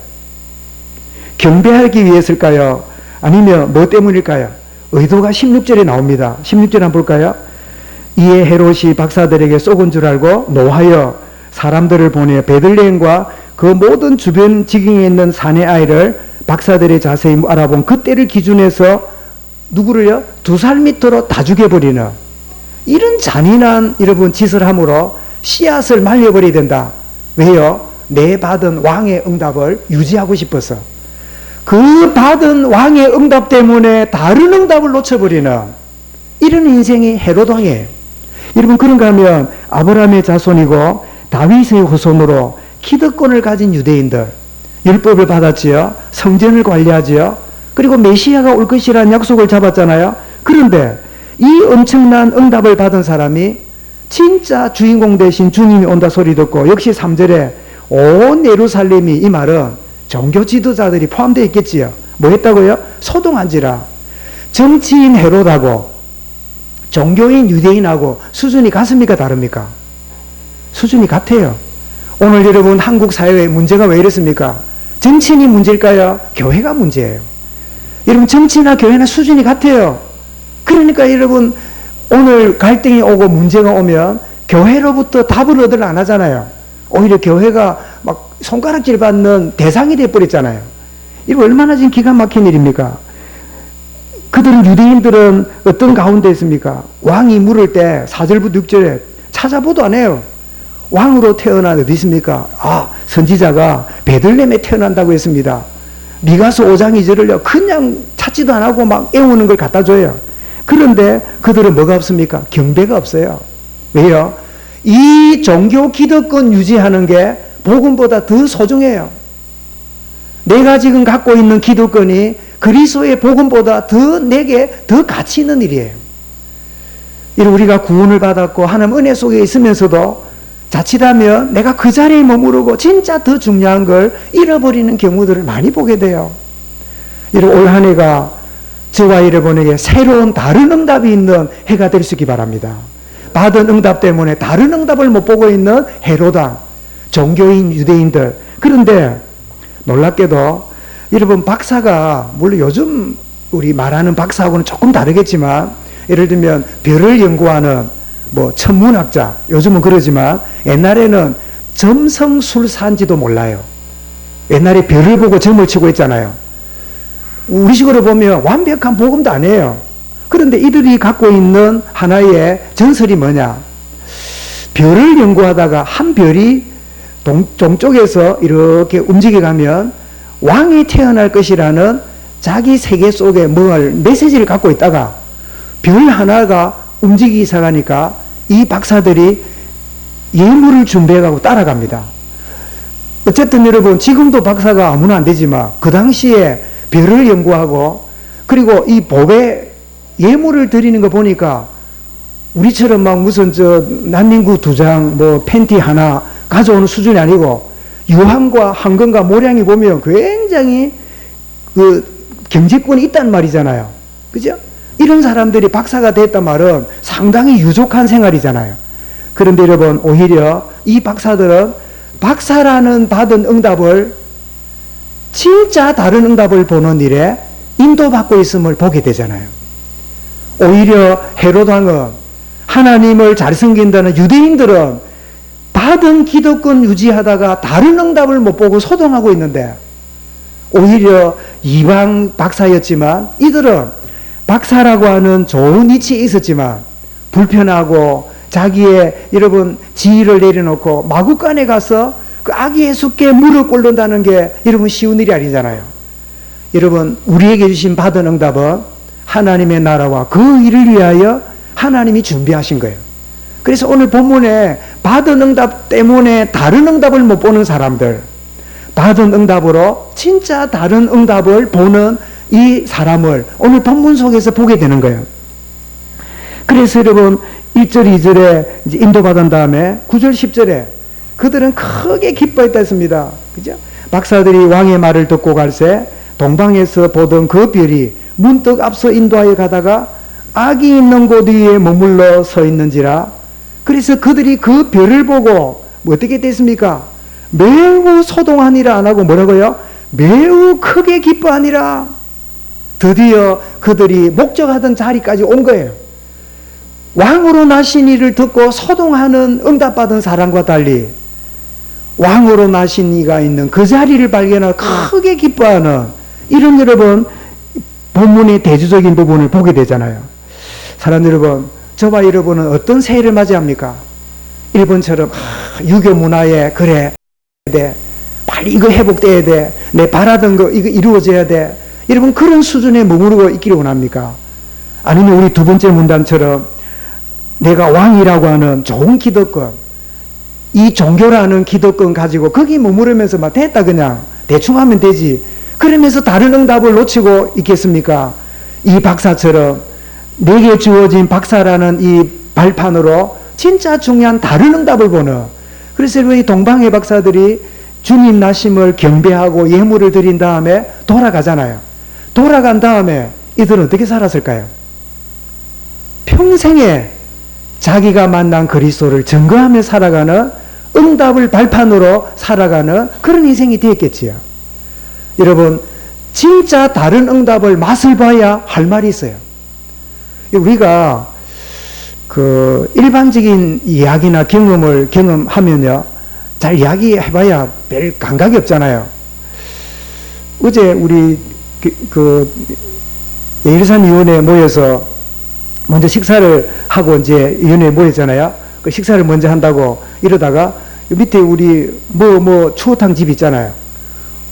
경배하기 위해서일까요? 아니면 뭐 때문일까요? 의도가 16절에 나옵니다. 16절 한번 볼까요? 이에 헤롯이 박사들에게 쏘은 줄 알고 노하여 사람들을 보내 베들레헴과 그 모든 주변 지경에 있는 사내 아이를 박사들이 자세히 알아본 그때를 기준해서 누구를요? 2살 밑으로 다 죽여버리는 이런 잔인한 여러분 짓을 함으로 씨앗을 말려버려야 된다. 왜요? 내 받은 왕의 응답을 유지하고 싶어서. 그 받은 왕의 응답 때문에 다른 응답을 놓쳐버리는 이런 인생이 헤롯 왕이에요. 여러분 그런가 하면 아브라함의 자손이고 다윗의 후손으로 기득권을 가진 유대인들 율법을 받았지요. 성전을 관리하지요. 그리고 메시아가 올 것이라는 약속을 잡았잖아요. 그런데 이 엄청난 응답을 받은 사람이 진짜 주인공 대신 주님이 온다 소리 듣고 역시 3절에 온 예루살렘이 이 말은 종교 지도자들이 포함되어 있겠지요. 뭐 했다고요? 소동한지라. 정치인 헤롯하고 종교인 유대인하고 수준이 같습니까? 다릅니까? 수준이 같아요. 오늘 여러분 한국 사회의 문제가 왜 이렇습니까? 정치인이 문제일까요? 교회가 문제예요. 여러분 정치나 교회나 수준이 같아요. 그러니까 여러분 오늘 갈등이 오고 문제가 오면 교회로부터 답을 얻으려 안 하잖아요. 오히려 교회가 막 손가락질 받는 대상이 돼버렸잖아요. 이거 얼마나 지금 기가 막힌 일입니까? 그들은 유대인들은 어떤 가운데 있습니까? 왕이 물을 때 4절부터 6절에 찾아보도 안 해요. 왕으로 태어난 어디 있습니까? 아, 선지자가 베들레헴에 태어난다고 했습니다. 미가서 5장 2절을요 그냥 찾지도 안 하고 막 애우는 걸 갖다 줘요. 그런데 그들은 뭐가 없습니까? 경배가 없어요. 왜요? 이 종교 기득권 유지하는 게 복음보다 더 소중해요. 내가 지금 갖고 있는 기득권이 그리스도의 복음보다 더 내게 더 가치 있는 일이에요. 우리가 구원을 받았고 하나님 은혜 속에 있으면서도 자칫하면 내가 그 자리에 머무르고 진짜 더 중요한 걸 잃어버리는 경우들을 많이 보게 돼요. 올 한 해가 저와 여러분에게 새로운 다른 응답이 있는 해가 될 수 있기 바랍니다. 받은 응답 때문에 다른 응답을 못 보고 있는 헤롯왕, 종교인 유대인들. 그런데 놀랍게도 여러분 박사가 물론 요즘 우리 말하는 박사하고는 조금 다르겠지만 예를 들면 별을 연구하는 뭐 천문학자, 요즘은 그러지만 옛날에는 점성술사인지도 몰라요. 옛날에 별을 보고 점을 치고 있잖아요. 우리식으로 보면 완벽한 복음도 아니에요. 그런데 이들이 갖고 있는 하나의 전설이 뭐냐? 별을 연구하다가 한 별이 동쪽에서 이렇게 움직여가면 왕이 태어날 것이라는 자기 세계 속에 뭘 메시지를 갖고 있다가 별 하나가 움직이기 시작하니까 이 박사들이 예물을 준비해가고 따라갑니다. 어쨌든 여러분, 지금도 박사가 아무나 안 되지만 그 당시에 별을 연구하고 그리고 이 법에 예물을 드리는 거 보니까 우리처럼 막 무슨 난닝구 2장 뭐 팬티 하나 가져오는 수준이 아니고 유황과 황금과 모량이 보면 굉장히 그 경제권이 있단 말이잖아요. 그죠? 이런 사람들이 박사가 됐단 말은 상당히 유족한 생활이잖아요. 그런데 여러분, 오히려 이 박사들은 박사라는 받은 응답을 진짜 다른 응답을 보는 일에 인도받고 있음을 보게 되잖아요. 오히려 헤롯 왕은 하나님을 잘 섬긴다는 유대인들은 받은 기득권 유지하다가 다른 응답을 못 보고 소동하고 있는데, 오히려 이방 박사였지만 이들은 박사라고 하는 좋은 위치에 있었지만 불편하고 자기의 여러분 지위를 내려놓고 마구간에 가서 그 아기의 숫게 물을 끓는다는 게 여러분 쉬운 일이 아니잖아요. 여러분, 우리에게 주신 받은 응답은 하나님의 나라와 그 일을 위하여 하나님이 준비하신 거예요. 그래서 오늘 본문에 받은 응답 때문에 다른 응답을 못 보는 사람들, 받은 응답으로 진짜 다른 응답을 보는 이 사람을 오늘 본문 속에서 보게 되는 거예요. 그래서 여러분 1절 2절에 이제 인도받은 다음에 9절 10절에 그들은 크게 기뻐했다 했습니다. 그죠? 박사들이 왕의 말을 듣고 갈새 동방에서 보던 그 별이 문득 앞서 인도하여 가다가 악이 있는 곳 위에 머물러 서 있는지라. 그래서 그들이 그 별을 보고 뭐 어떻게 됐습니까? 매우 소동하니라 안 하고 뭐라고요? 매우 크게 기뻐하니라. 드디어 그들이 목적하던 자리까지 온 거예요. 왕으로 나신 이를 듣고 소동하는 응답받은 사람과 달리 왕으로 나신 이가 있는 그 자리를 발견하고 크게 기뻐하는 이런 여러분 본문의 대조적인 부분을 보게 되잖아요. 사람 여러분, 저와 여러분은 어떤 새해를 맞이합니까? 일본처럼 유교 문화에 그래 돼, 빨리 이거 회복돼야 돼, 내 바라던 거 이거 이루어져야 돼, 여러분 그런 수준에 머무르고 있기를 원합니까? 아니면 우리 두 번째 문단처럼 내가 왕이라고 하는 좋은 기득권, 이 종교라는 기득권 가지고 거기 머무르면서 막 됐다 그냥 대충 하면 되지, 그러면서 다른 응답을 놓치고 있겠습니까? 이 박사처럼 내게 주어진 박사라는 이 발판으로 진짜 중요한 다른 응답을 보는, 그래서 이 동방의 박사들이 주님 나심을 경배하고 예물을 드린 다음에 돌아가잖아요. 돌아간 다음에 이들은 어떻게 살았을까요? 평생에 자기가 만난 그리스도를 증거하며 살아가는, 응답을 발판으로 살아가는 그런 인생이 되었겠지요. 여러분, 진짜 다른 응답을 맛을 봐야 할 말이 있어요. 우리가 그 일반적인 이야기나 경험을 경험하면요, 잘 이야기해봐야 별 감각이 없잖아요. 어제 우리 예일산 위원회에 모여서 먼저 식사를 하고 이제 위원회에 모였잖아요. 그 식사를 먼저 한다고 이러다가 밑에 우리 추어탕 집 있잖아요.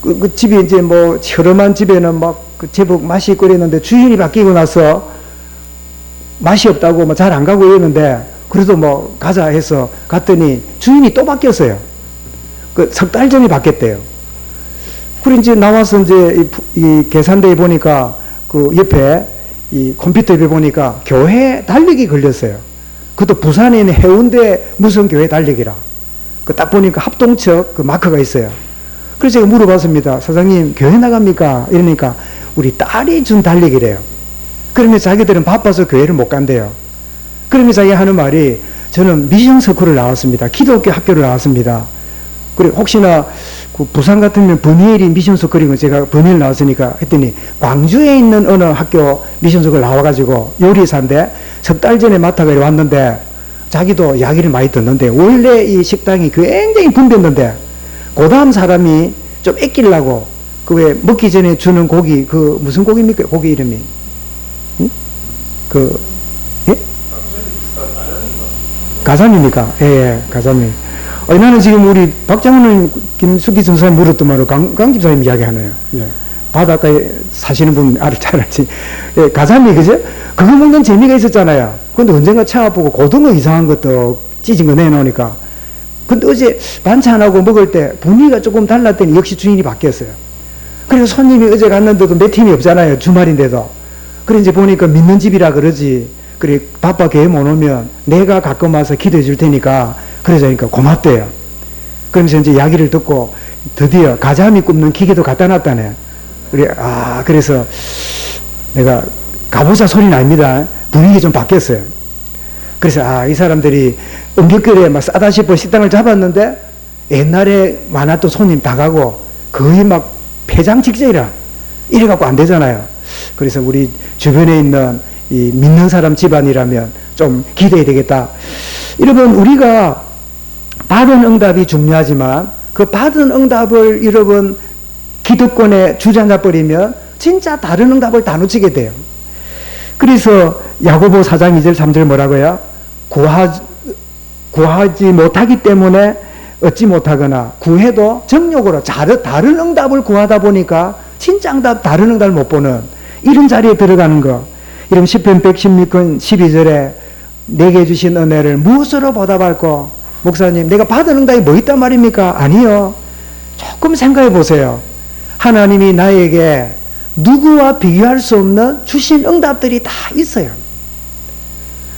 그 집이 이제 뭐 저렴한 집에는 막 제법 맛이 있고 그랬는데 주인이 바뀌고 나서 맛이 없다고 뭐 잘 안 가고 이랬는데 그래도 뭐 가자 해서 갔더니 주인이 또 바뀌었어요. 그 석 달 전에 바뀌었대요. 그래 이제 나와서 이제 이 계산대에 보니까 그 옆에 이 컴퓨터에 보니까 교회 달력이 걸렸어요. 그것도 부산에 있는 해운대 무슨 교회 달력이라. 그 딱 보니까 합동측 그 마크가 있어요. 그래서 제가 물어봤습니다. 사장님 교회 나갑니까? 이러니까 우리 딸이 준 달력이래요. 그러면 자기들은 바빠서 교회를 못 간대요. 그러면 자기가 하는 말이, 저는 미션 스쿨을 나왔습니다. 기독교 학교를 나왔습니다. 그래 혹시나 그 부산 같으면 버니엘이 미션 스쿨이고 제가 버니엘 나왔으니까 했더니 광주에 있는 어느 학교 미션 스쿨 나와가지고 요리사인데 석 달 전에 맡아가 왔는데 자기도 이야기를 많이 듣는데 원래 이 식당이 굉장히 붐볐는데 그 다음 사람이 좀 애끼려고 그 왜 먹기 전에 주는 고기, 그 무슨 고기입니까? 고기 이름이? 응? 그, 예? 가자미입니까? 예, 예, 가자미. 나는 지금 우리 박장훈 김숙기 전사님 물었더만 강 집사님 이야기하네요. 예. 바닷가에 사시는 분 잘 알지. 예, 가자미, 그죠? 그거 먹는 재미가 있었잖아요. 근데 언젠가 찾아보고 고등어 이상한 것도 찢은 거 내놓으니까. 근데 어제 반찬하고 먹을 때 분위기가 조금 달랐더니 역시 주인이 바뀌었어요. 그래서 손님이 어제 갔는데도 몇 팀이 없잖아요. 주말인데도. 그래 이제 보니까 믿는 집이라 그러지. 그래 바빠 걔 못 오면 내가 가끔 와서 기도해 줄 테니까 그러자니까 고맙대요. 그러면서 이제 이야기를 듣고 드디어 가자미 굽는 기계도 갖다 놨다네. 그래, 그래서 내가 가보자 소리는 아닙니다. 분위기 좀 바뀌었어요. 그래서 이 사람들이 음식거리에 막 싸다 싶어 식당을 잡았는데 옛날에 많았던 손님 다 가고 거의 막 폐장 직전이라 이래갖고 안 되잖아요. 그래서 우리 주변에 있는 이 믿는 사람 집안이라면 좀 기대해야 되겠다. 여러분, 우리가 받은 응답이 중요하지만 그 받은 응답을 여러분 기득권에 주장해 버리면 진짜 다른 응답을 다 놓치게 돼요. 그래서 야고보 4장 2절 3절 뭐라고요? 구하지 못하기 때문에 얻지 못하거나 구해도 정욕으로 다른 응답을 구하다 보니까 진짜 응답 다른 응답을 못 보는 이런 자리에 들어가는 거. 이런 시편 116편 12절에 내게 주신 은혜를 무엇으로 보답할꼬? 목사님, 내가 받은 응답이 뭐 있단 말입니까? 아니요. 조금 생각해 보세요. 하나님이 나에게 누구와 비교할 수 없는 주신 응답들이 다 있어요.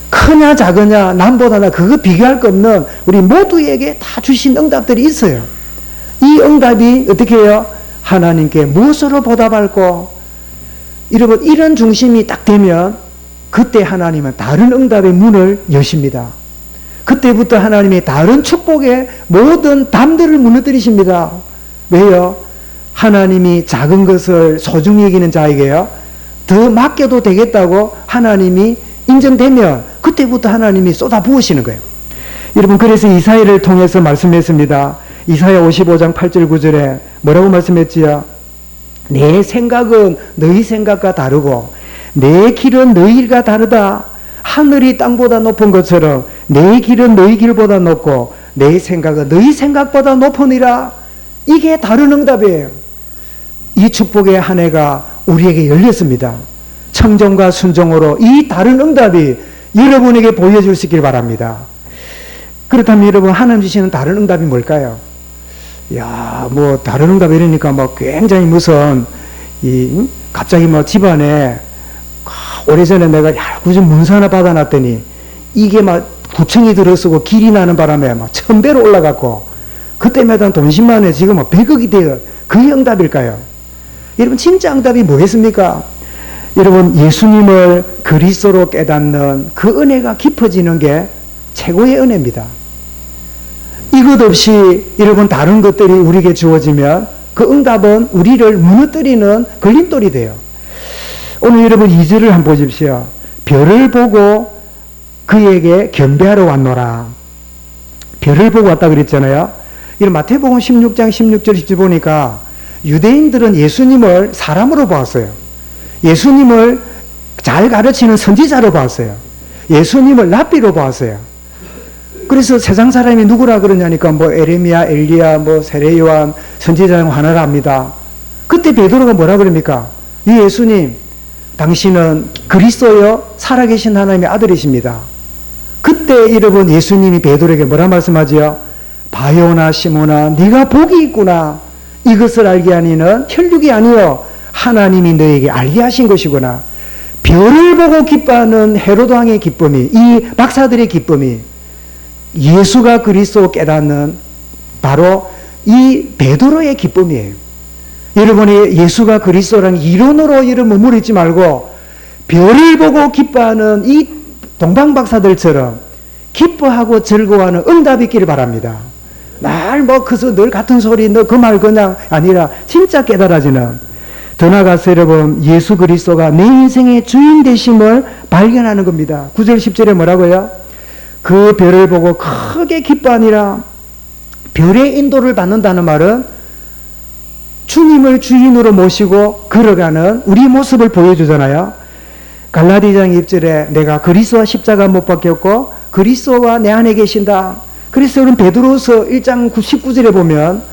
크냐 작으냐 남보다 나 그거 비교할 거 없는 우리 모두에게 다 주신 응답들이 있어요. 이 응답이 어떻게 해요? 하나님께 무엇으로 보답할꼬? 여러분, 이런 중심이 딱 되면 그때 하나님은 다른 응답의 문을 여십니다. 그때부터 하나님이 다른 축복의 모든 담들을 무너뜨리십니다. 왜요? 하나님이 작은 것을 소중히 여기는 자에게요, 더 맡겨도 되겠다고 하나님이 인정되면 그때부터 하나님이 쏟아 부으시는 거예요. 여러분, 그래서 이사야를 통해서 말씀했습니다. 이사야 55장 8절 9절에 뭐라고 말씀했지요? 내 생각은 너희 생각과 다르고 내 길은 너희 길과 다르다. 하늘이 땅보다 높은 것처럼 내 길은 너희 길보다 높고 내 생각은 너희 생각보다 높으니라. 이게 다른 응답이에요. 이 축복의 한 해가 우리에게 열렸습니다. 청정과 순종으로 이 다른 응답이 여러분에게 보여줄 수 있길 바랍니다. 그렇다면 여러분, 하나님 주시는 다른 응답이 뭘까요? 뭐 다른 응답 이러니까 뭐 굉장히 무슨 갑자기 뭐 집안에 오래전에 내가 얇은 문서 하나 받아놨더니 이게 막 구청이 들어서고 길이 나는 바람에 막 1000배로 올라갔고 그때마다 돈 10만 원에 지금 100억이 되어, 그게 응답일까요? 여러분, 진짜 응답이 뭐겠습니까? 여러분, 예수님을 그리스도로 깨닫는 그 은혜가 깊어지는 게 최고의 은혜입니다. 이것 없이 여러분 다른 것들이 우리에게 주어지면 그 응답은 우리를 무너뜨리는 걸림돌이 돼요. 오늘 여러분 2절을 한번 보십시오. 별을 보고 그에게 경배하러 왔노라. 별을 보고 왔다 그랬잖아요. 이런 마태복음 16장 16절 10절 보니까 유대인들은 예수님을 사람으로 봤어요. 예수님을 잘 가르치는 선지자로 봤어요. 예수님을 랍비로 봤어요. 그래서 세상 사람이 누구라 그러냐니까 뭐 에레미야, 엘리야, 뭐 세례요한, 선지자 중 하나라 합니다. 그때 베드로가 뭐라 그럽니까? 이 예수님, 당신은 그리스도요 살아계신 하나님의 아들이십니다. 그때 여러분 예수님이 베드로에게 뭐라 말씀하지요? 바요나 시몬아, 네가 복이 있구나. 이것을 알게 하니는 혈육이 아니요 하나님이 너에게 알게 하신 것이구나. 별을 보고 기뻐하는 헤로드 왕의 기쁨이, 이 박사들의 기쁨이 예수가 그리스도 깨닫는 바로 이 베드로의 기쁨이에요. 여러분이 예수가 그리스도라는 이론으로 여러분 머무르 있지 말고 별을 보고 기뻐하는 이 동방박사들처럼 기뻐하고 즐거워하는 응답이 있기를 바랍니다. 날 뭐 그서 늘 같은 소리, 너 그 말 그냥 아니라 진짜 깨달아지는, 더 나아가서 여러분 예수 그리스도가 내 인생의 주인 되심을 발견하는 겁니다. 9절 10절에 뭐라고요? 그 별을 보고 크게 기뻐하니라. 별의 인도를 받는다는 말은 주님을 주인으로 모시고 걸어가는 우리 모습을 보여주잖아요. 갈라디아장 1절에 내가 그리스도와 십자가 못 박혔고 그리스도와 내 안에 계신다. 그래서 우리 베드로서 1장 19절에 보면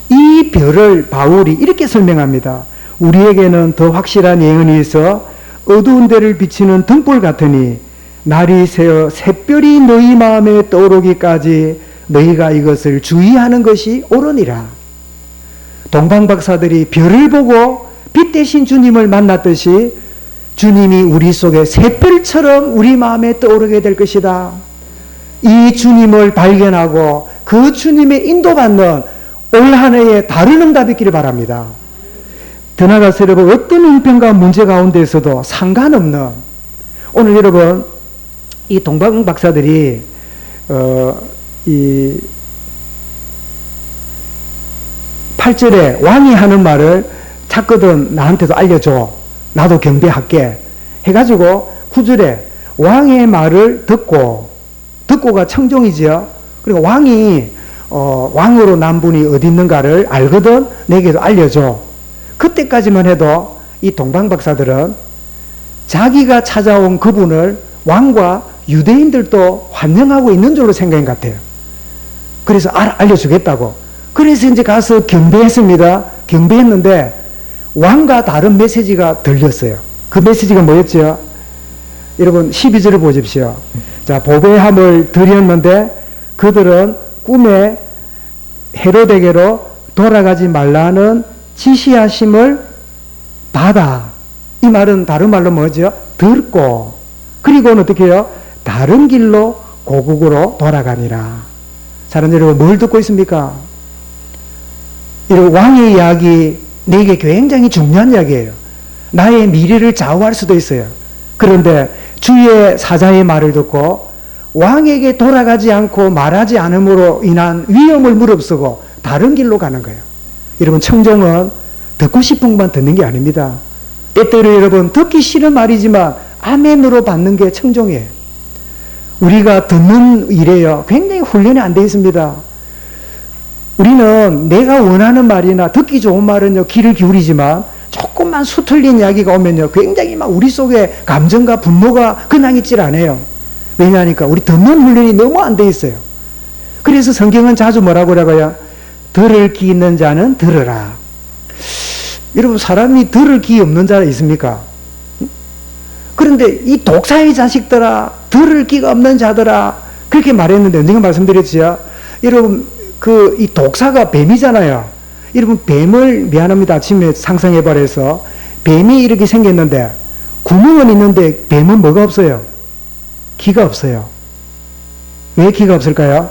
이 별을 바울이 이렇게 설명합니다. 우리에게는 더 확실한 예언이 있어 어두운 데를 비치는 등불 같으니 날이 새어 샛별이 너희 마음에 떠오르기까지 너희가 이것을 주의하는 것이 옳으니라. 동방박사들이 별을 보고 빛 대신 주님을 만났듯이 주님이 우리 속에 샛별처럼 우리 마음에 떠오르게 될 것이다. 이 주님을 발견하고 그 주님의 인도받는 올 한 해에 다른 응답이 있기를 바랍니다. 더 나아가서 여러분, 어떤 형편과 문제 가운데에서도 상관없는, 오늘 여러분 이 동방박사들이 이 8절에 왕이 하는 말을 찾거든 나한테도 알려줘. 나도 경배할게. 해가지고 9절에 왕의 말을 듣고가 청종이지요. 그리고 왕이 왕으로 난 분이 어디 있는가를 알거든 내게도 알려줘. 그때까지만 해도 이 동방박사들은 자기가 찾아온 그분을 왕과 유대인들도 환영하고 있는 줄로 생각한 것 같아요. 그래서 알려주겠다고. 그래서 이제 가서 경배했습니다. 경배했는데 왕과 다른 메시지가 들렸어요. 그 메시지가 뭐였죠? 여러분 12절을 보십시오. 자, 보배함을 드렸는데 그들은 꿈에 헤로데게로 돌아가지 말라는 지시하심을 받아. 이 말은 다른 말로 뭐죠? 듣고, 그리고는 어떻게 해요? 다른 길로 고국으로 돌아가니라. 사람 여러분, 뭘 듣고 있습니까? 이런 왕의 이야기, 내게 굉장히 중요한 이야기예요. 나의 미래를 좌우할 수도 있어요. 그런데 주의 사자의 말을 듣고 왕에게 돌아가지 않고 말하지 않음으로 인한 위험을 무릅쓰고 다른 길로 가는 거예요. 여러분, 청종은 듣고 싶은 것만 듣는 게 아닙니다. 때때로 여러분, 듣기 싫은 말이지만 아멘으로 받는 게 청종이에요. 우리가 듣는 일에요, 굉장히 훈련이 안 되어 있습니다. 우리는 내가 원하는 말이나 듣기 좋은 말은요, 귀를 기울이지만 조금만 수틀린 이야기가 오면요, 굉장히 막 우리 속에 감정과 분노가 그냥 있질 않아요. 왜냐하니까 우리 듣는 훈련이 너무 안 돼 있어요. 그래서 성경은 자주 뭐라고 그래요? 들을 귀 있는 자는 들으라. 여러분, 사람이 들을 귀 없는 자 있습니까? 그런데 이 독사의 자식들아, 들을 귀가 없는 자들아, 그렇게 말했는데 언젠가 말씀드렸지요. 여러분, 이 독사가 뱀이잖아요. 여러분, 뱀을, 미안합니다, 아침에 상상해버려서 뱀이 이렇게 생겼는데 구멍은 있는데 뱀은 뭐가 없어요? 귀가 없어요. 왜 귀가 없을까요?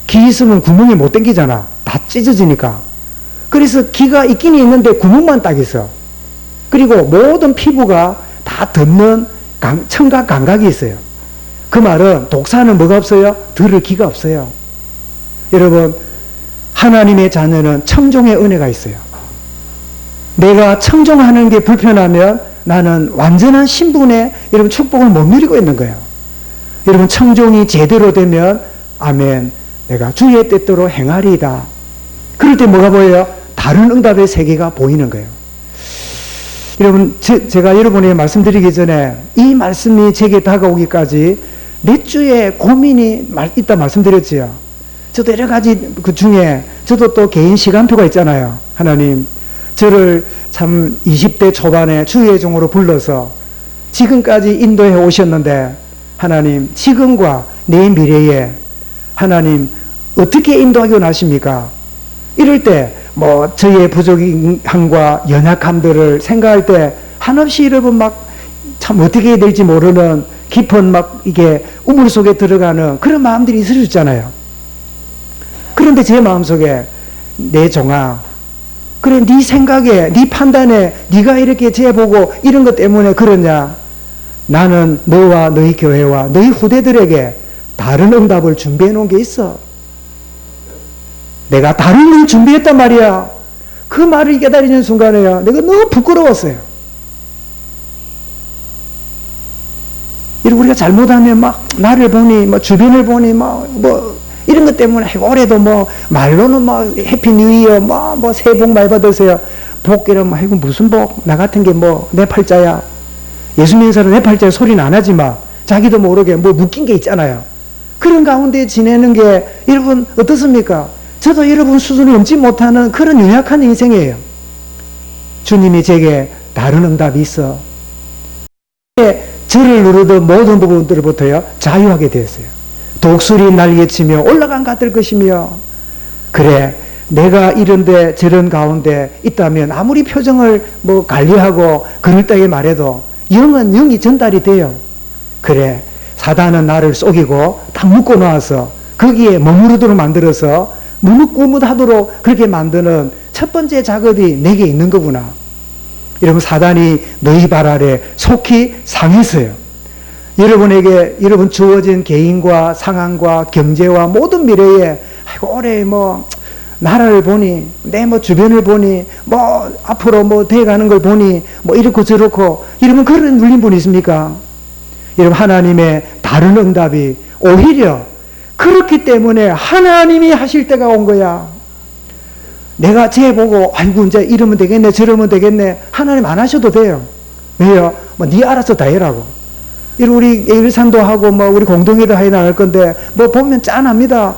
귀 있으면 구멍이 못 당기잖아. 다 찢어지니까. 그래서 귀가 있긴 있는데 구멍만 딱 있어. 그리고 모든 피부가 다 듣는 청각 감각이 있어요. 그 말은 독사는 뭐가 없어요? 들을 귀가 없어요. 여러분, 하나님의 자녀는 청종의 은혜가 있어요. 내가 청종하는 게 불편하면 나는 완전한 신분의 여러분 축복을 못 누리고 있는 거예요. 여러분, 청종이 제대로 되면 아멘, 내가 주의 뜻대로 행하리이다. 그럴 때 뭐가 보여요? 다른 응답의 세계가 보이는 거예요. 여러분, 제가 여러분에게 말씀드리기 전에 이 말씀이 제게 다가오기까지 몇 주의 고민이 있다 말씀드렸지요. 저도 여러 가지 그 중에 저도 또 개인 시간표가 있잖아요. 하나님, 저를 참 20대 초반에 주의 종으로 불러서 지금까지 인도해 오셨는데 하나님, 지금과 내 미래에 하나님 어떻게 인도하기 원하십니까? 이럴 때 뭐 저의 부족함과 연약함들을 생각할 때 한없이 여러분 막 참 어떻게 해야 될지 모르는 깊은 막 이게 우물 속에 들어가는 그런 마음들이 있을 수 있잖아요. 그런데 제 마음속에 내 종아, 그래 네 생각에 네 판단에 네가 이렇게 재보고 이런 것 때문에 그러냐? 나는 너와 너희 교회와 너희 후대들에게 다른 응답을 준비해 놓은 게 있어. 내가 다른 걸 준비했단 말이야. 그 말을 깨달리는 순간에요, 내가 너무 부끄러웠어요. 우리가 잘못하면 막 나를 보니, 뭐 주변을 보니, 뭐 이런 것 때문에 올해도 뭐 말로는 뭐 해피 뉴 이어 뭐 새해 복 많이 받으세요. 복 이러면 아이고 무슨 복, 나 같은 게 뭐 내 팔자야. 예수 믿는 사람 내 팔자야 소리는 안 하지만 자기도 모르게 뭐 묶인 게 있잖아요. 그런 가운데 지내는 게 여러분 어떻습니까? 저도 여러분 수준을 넘지 못하는 그런 연약한 인생이에요. 주님이 제게 다른 응답이 있어. 저를 누르던 모든 부분들부터요 자유하게 되었어요. 독수리 날개치며 올라간 같을 것이며, 그래 내가 이런데 저런 가운데 있다면 아무리 표정을 뭐 관리하고 그럴듯하게 말해도 영은 영이 전달이 돼요. 그래 사단은 나를 속이고 다 묶어 놓아서 거기에 머무르도록 만들어서 무뭇구뭇하도록 그렇게 만드는 첫 번째 작업이 내게 있는 거구나. 여러분 사단이 너희 발 아래 속히 상했어요. 여러분에게 여러분 주어진 개인과 상황과 경제와 모든 미래에 아이고 올해 뭐 나라를 보니 내 뭐 주변을 보니 뭐 앞으로 뭐 돼가는 걸 보니 뭐 이렇고 저렇고 여러분 그런 눌린 분 있습니까? 여러분 하나님의 다른 응답이 오히려 그렇기 때문에 하나님이 하실 때가 온 거야. 내가 쟤 보고 아이고 이제 이러면 되겠네 저러면 되겠네 하나님 안 하셔도 돼요. 왜요? 뭐 네 알아서 다 해라고. 우리 일산도 하고 뭐 우리 공동회도 해 나갈 건데 뭐 보면 짠합니다.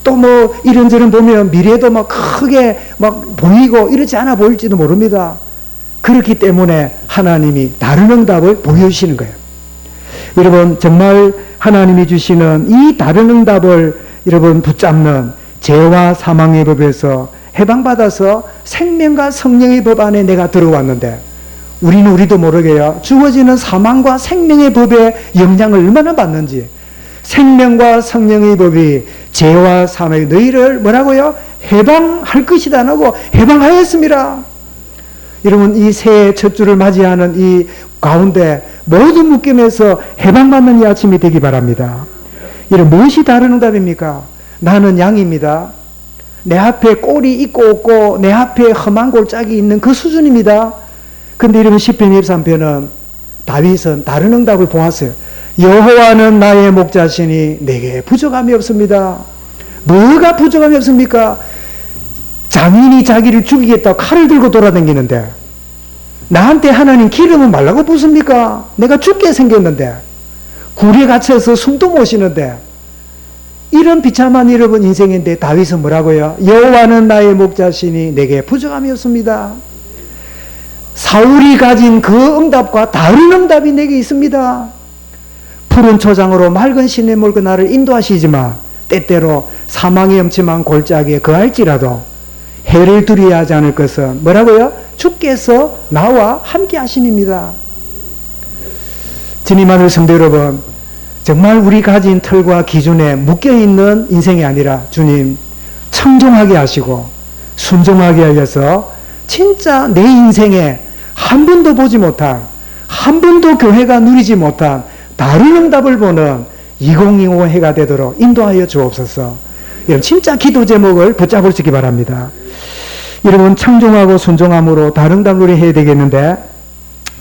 또 뭐 이런저런 보면 미래도 막 크게 막 보이고 이렇지 않아 보일지도 모릅니다. 그렇기 때문에 하나님이 다른 응답을 보여주시는 거예요. 여러분 정말 하나님이 주시는 이 다른 응답을 여러분 붙잡는 죄와 사망의 법에서 해방받아서 생명과 성령의 법 안에 내가 들어왔는데 우리는 우리도 모르게요 주어지는 사망과 생명의 법의 영향을 얼마나 받는지, 생명과 성령의 법이 죄와 사망의 너희를 뭐라고요? 해방할 것이다 하고 해방하였습니다. 여러분 이 새해 첫 주를 맞이하는 이 가운데 모든 묶임에서 해방받는 이 아침이 되기 바랍니다. 여러분 무엇이 다른 응답입니까? 나는 양입니다. 내 앞에 꼴이 있고 없고 내 앞에 험한 골짜기 있는 그 수준입니다. 근데 이러면 시편 23편은 다윗은 다른 응답을 보았어요. 여호와는 나의 목자시니 내게 부족함이 없습니다. 뭐가 부족함이 없습니까? 장인이 자기를 죽이겠다고 칼을 들고 돌아다니는데 나한테 하나님 기름은 말라고 붓습니까? 내가 죽게 생겼는데 굴에 갇혀서 숨도 못 쉬는데 이런 비참한 여러분 인생인데 다윗은 뭐라고요? 여호와는 나의 목자시니 내게 부족함이 없습니다. 사울이 가진 그 응답과 다른 응답이 내게 있습니다. 푸른 초장으로 맑은 시냇물과 나를 인도하시지만 때때로 사망의 엄침한 골짜기에 거할지라도 해를 두려워하지 않을 것은 뭐라고요? 주께서 나와 함께 하심입니다. 주님의 성도 여러분, 정말 우리 가진 틀과 기준에 묶여있는 인생이 아니라 주님 청종하게 하시고 순종하게 하셔서 진짜 내 인생에 한 번도 보지 못한, 한 번도 교회가 누리지 못한 다른 응답을 보는 2025 해가 되도록 인도하여 주옵소서. 여러분 진짜 기도 제목을 붙잡으시기 바랍니다. 여러분 청종하고 순종함으로 다른 응답 누려야 되겠는데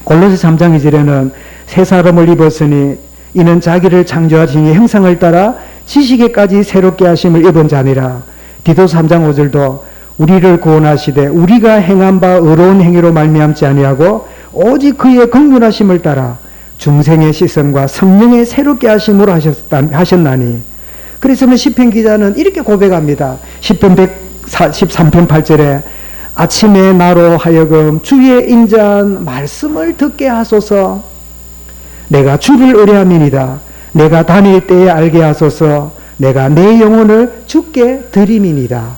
골로새 3장 2절에는 새 사람을 입었으니 이는 자기를 창조하신 형상을 따라 지식에까지 새롭게 하심을 입은 자니라. 디도 3장 5절도 우리를 구원하시되 우리가 행한 바 의로운 행위로 말미암지 아니하고 오직 그의 긍휼하심을 따라 중생의 시선과 성령의 새롭게 하심으로 하셨나니. 그래서 시편 기자는 이렇게 고백합니다. 시편 113편 8절에 아침에 나로 하여금 주의 인자한 말씀을 듣게 하소서. 내가 주를 의뢰함이니이다. 내가 다닐 때에 알게 하소서. 내가 내 영혼을 주께 드림이니이다.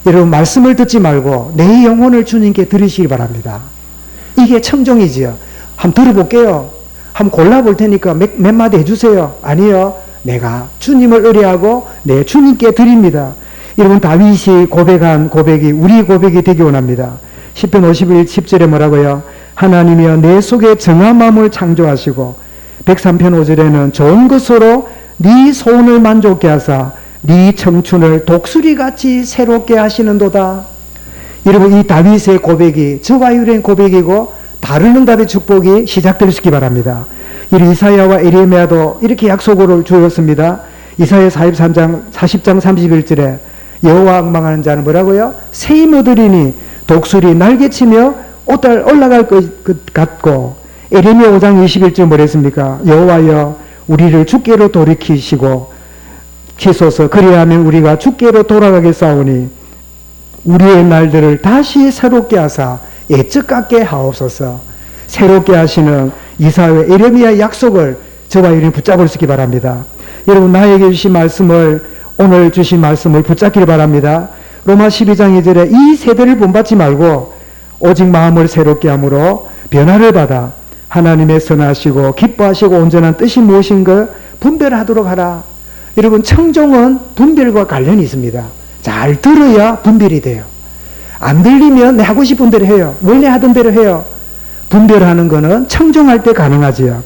여러분 말씀을 듣지 말고 내 영혼을 주님께 드리시기 바랍니다. 이게 청종이지요. 한번 들어볼게요. 한번 골라볼 테니까 몇 마디 해주세요. 아니요. 내가 주님을 의뢰하고 내 주님께 드립니다. 여러분 다윗이 고백한 고백이 우리 고백이 되기 원합니다. 시편 51 10절에 뭐라고요? 하나님이여 내 속에 정한 마음을 창조하시고 103편 5절에는 좋은 것으로 네 소원을 만족케 하사 네 청춘을 독수리같이 새롭게 하시는도다. 여러분 이 다윗의 고백이 저와 유래인 고백이고 다른 응답의 축복이 시작되시기 바랍니다. 이 이사야와 에레미야도 이렇게 약속을 주었습니다. 이사야 40장 31절에 여호와 앙망하는 자는 뭐라고요? 새힘 얻으리니 독수리 날개치며 올라갈 것 같고, 에레미야 5장 21절 뭐랬습니까? 여호와여 우리를 주께로 돌이키시고 키소서, 그리하면 우리가 주께로 돌아가겠사오니 우리의 날들을 다시 새롭게 하사 애적 같게 하옵소서. 새롭게 하시는 이사야 에레미야의 약속을 저와 여러분이 붙잡을 수 있기 바랍니다. 여러분, 나에게 주신 말씀을, 오늘 주신 말씀을 붙잡기를 바랍니다. 로마 12장 2절에 이 세대를 본받지 말고 오직 마음을 새롭게 함으로 변화를 받아 하나님의 선하시고 기뻐하시고 온전한 뜻이 무엇인가 분별하도록 하라. 여러분, 청종은 분별과 관련이 있습니다. 잘 들어야 분별이 돼요. 안 들리면 내 하고 싶은 대로 해요. 원래 하던 대로 해요. 분별하는 거는 청종할 때 가능하지요.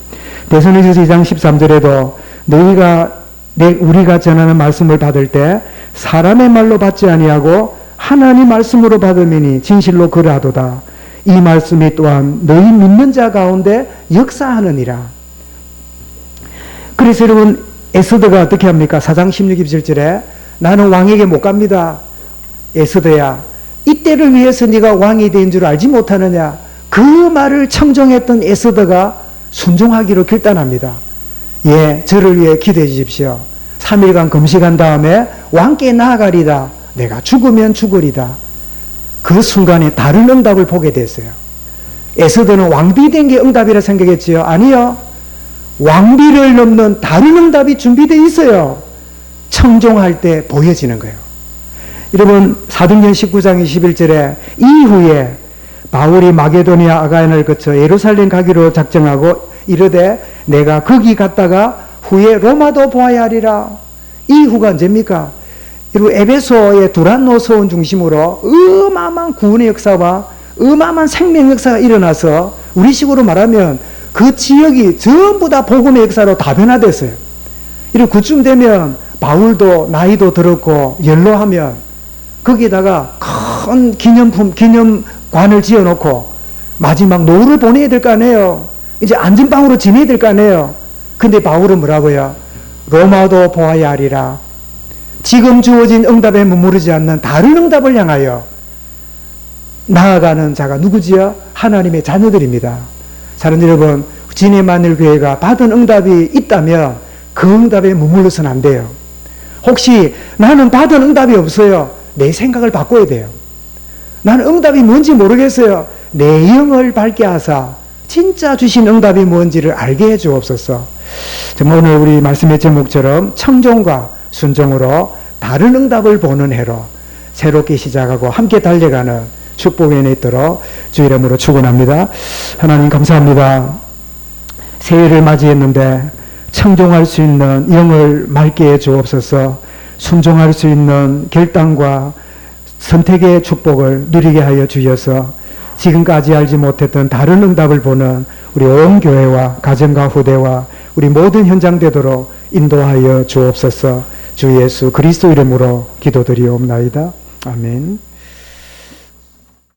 데살로니가서 2장 13절에도 우리가 전하는 말씀을 받을 때 사람의 말로 받지 아니하고 하나님 말씀으로 받으미니 진실로 그러하도다. 이 말씀이 또한 너희 믿는 자 가운데 역사하느니라. 그래서 여러분, 에스더가 어떻게 합니까? 4장 16, 17절에 나는 왕에게 못 갑니다. 에스더야, 이때를 위해서 네가 왕이 된 줄 알지 못하느냐? 그 말을 청종했던 에스더가 순종하기로 결단합니다. 예, 저를 위해 기도해 주십시오. 3일간 금식한 다음에 왕께 나아가리다. 내가 죽으면 죽으리다. 그 순간에 다른 응답을 보게 됐어요. 에스더는 왕비된 게 응답이라 생각했지요. 아니요. 왕비를 넘는 다른 응답이 준비되어 있어요. 청종할 때 보여지는 거예요. 여러분, 사도행전 19장 21절에 이후에 바울이 마게도니아 아가인을 거쳐 예루살렘 가기로 작정하고 이르되 내가 거기 갔다가 후에 로마도 보아야 하리라. 이후가 언제입니까? 그리고 에베소의 두란노 서원 중심으로 어마어마한 구원의 역사와 어마어마한 생명 역사가 일어나서 우리식으로 말하면 그 지역이 전부 다 복음의 역사로 다 변화됐어요. 이렇게 그쯤 되면 바울도 나이도 들었고 연로하면 거기다가 큰 기념관을 지어놓고 마지막 노후를 보내야 될 거 아니에요. 이제 안전방으로 지내야 될 거 아니에요. 근데 바울은 뭐라고요? 로마도 보아야 하리라. 지금 주어진 응답에 머무르지 않는 다른 응답을 향하여 나아가는 자가 누구지요? 하나님의 자녀들입니다. 사랑하는 여러분, 진해만일 교회가 받은 응답이 있다면 그 응답에 머물러서는 안 돼요. 혹시 나는 받은 응답이 없어요. 내 생각을 바꿔야 돼요. 나는 응답이 뭔지 모르겠어요. 내 영을 밝게 하사 진짜 주신 응답이 뭔지를 알게 해 주옵소서. 정말 오늘 우리 말씀의 제목처럼 청종과 순종으로 다른 응답을 보는 해로 새롭게 시작하고 함께 달려가는 축복의 해 있도록 주 이름으로 축원합니다. 하나님 감사합니다. 새해를 맞이했는데 청종할 수 있는 영을 맑게 해 주옵소서. 순종할 수 있는 결단과 선택의 축복을 누리게 하여 주셔서 지금까지 알지 못했던 다른 응답을 보는 우리 온 교회와 가정과 후대와 우리 모든 현장 되도록 인도하여 주옵소서. 주 예수 그리스도 이름으로 기도드리옵나이다. 아멘.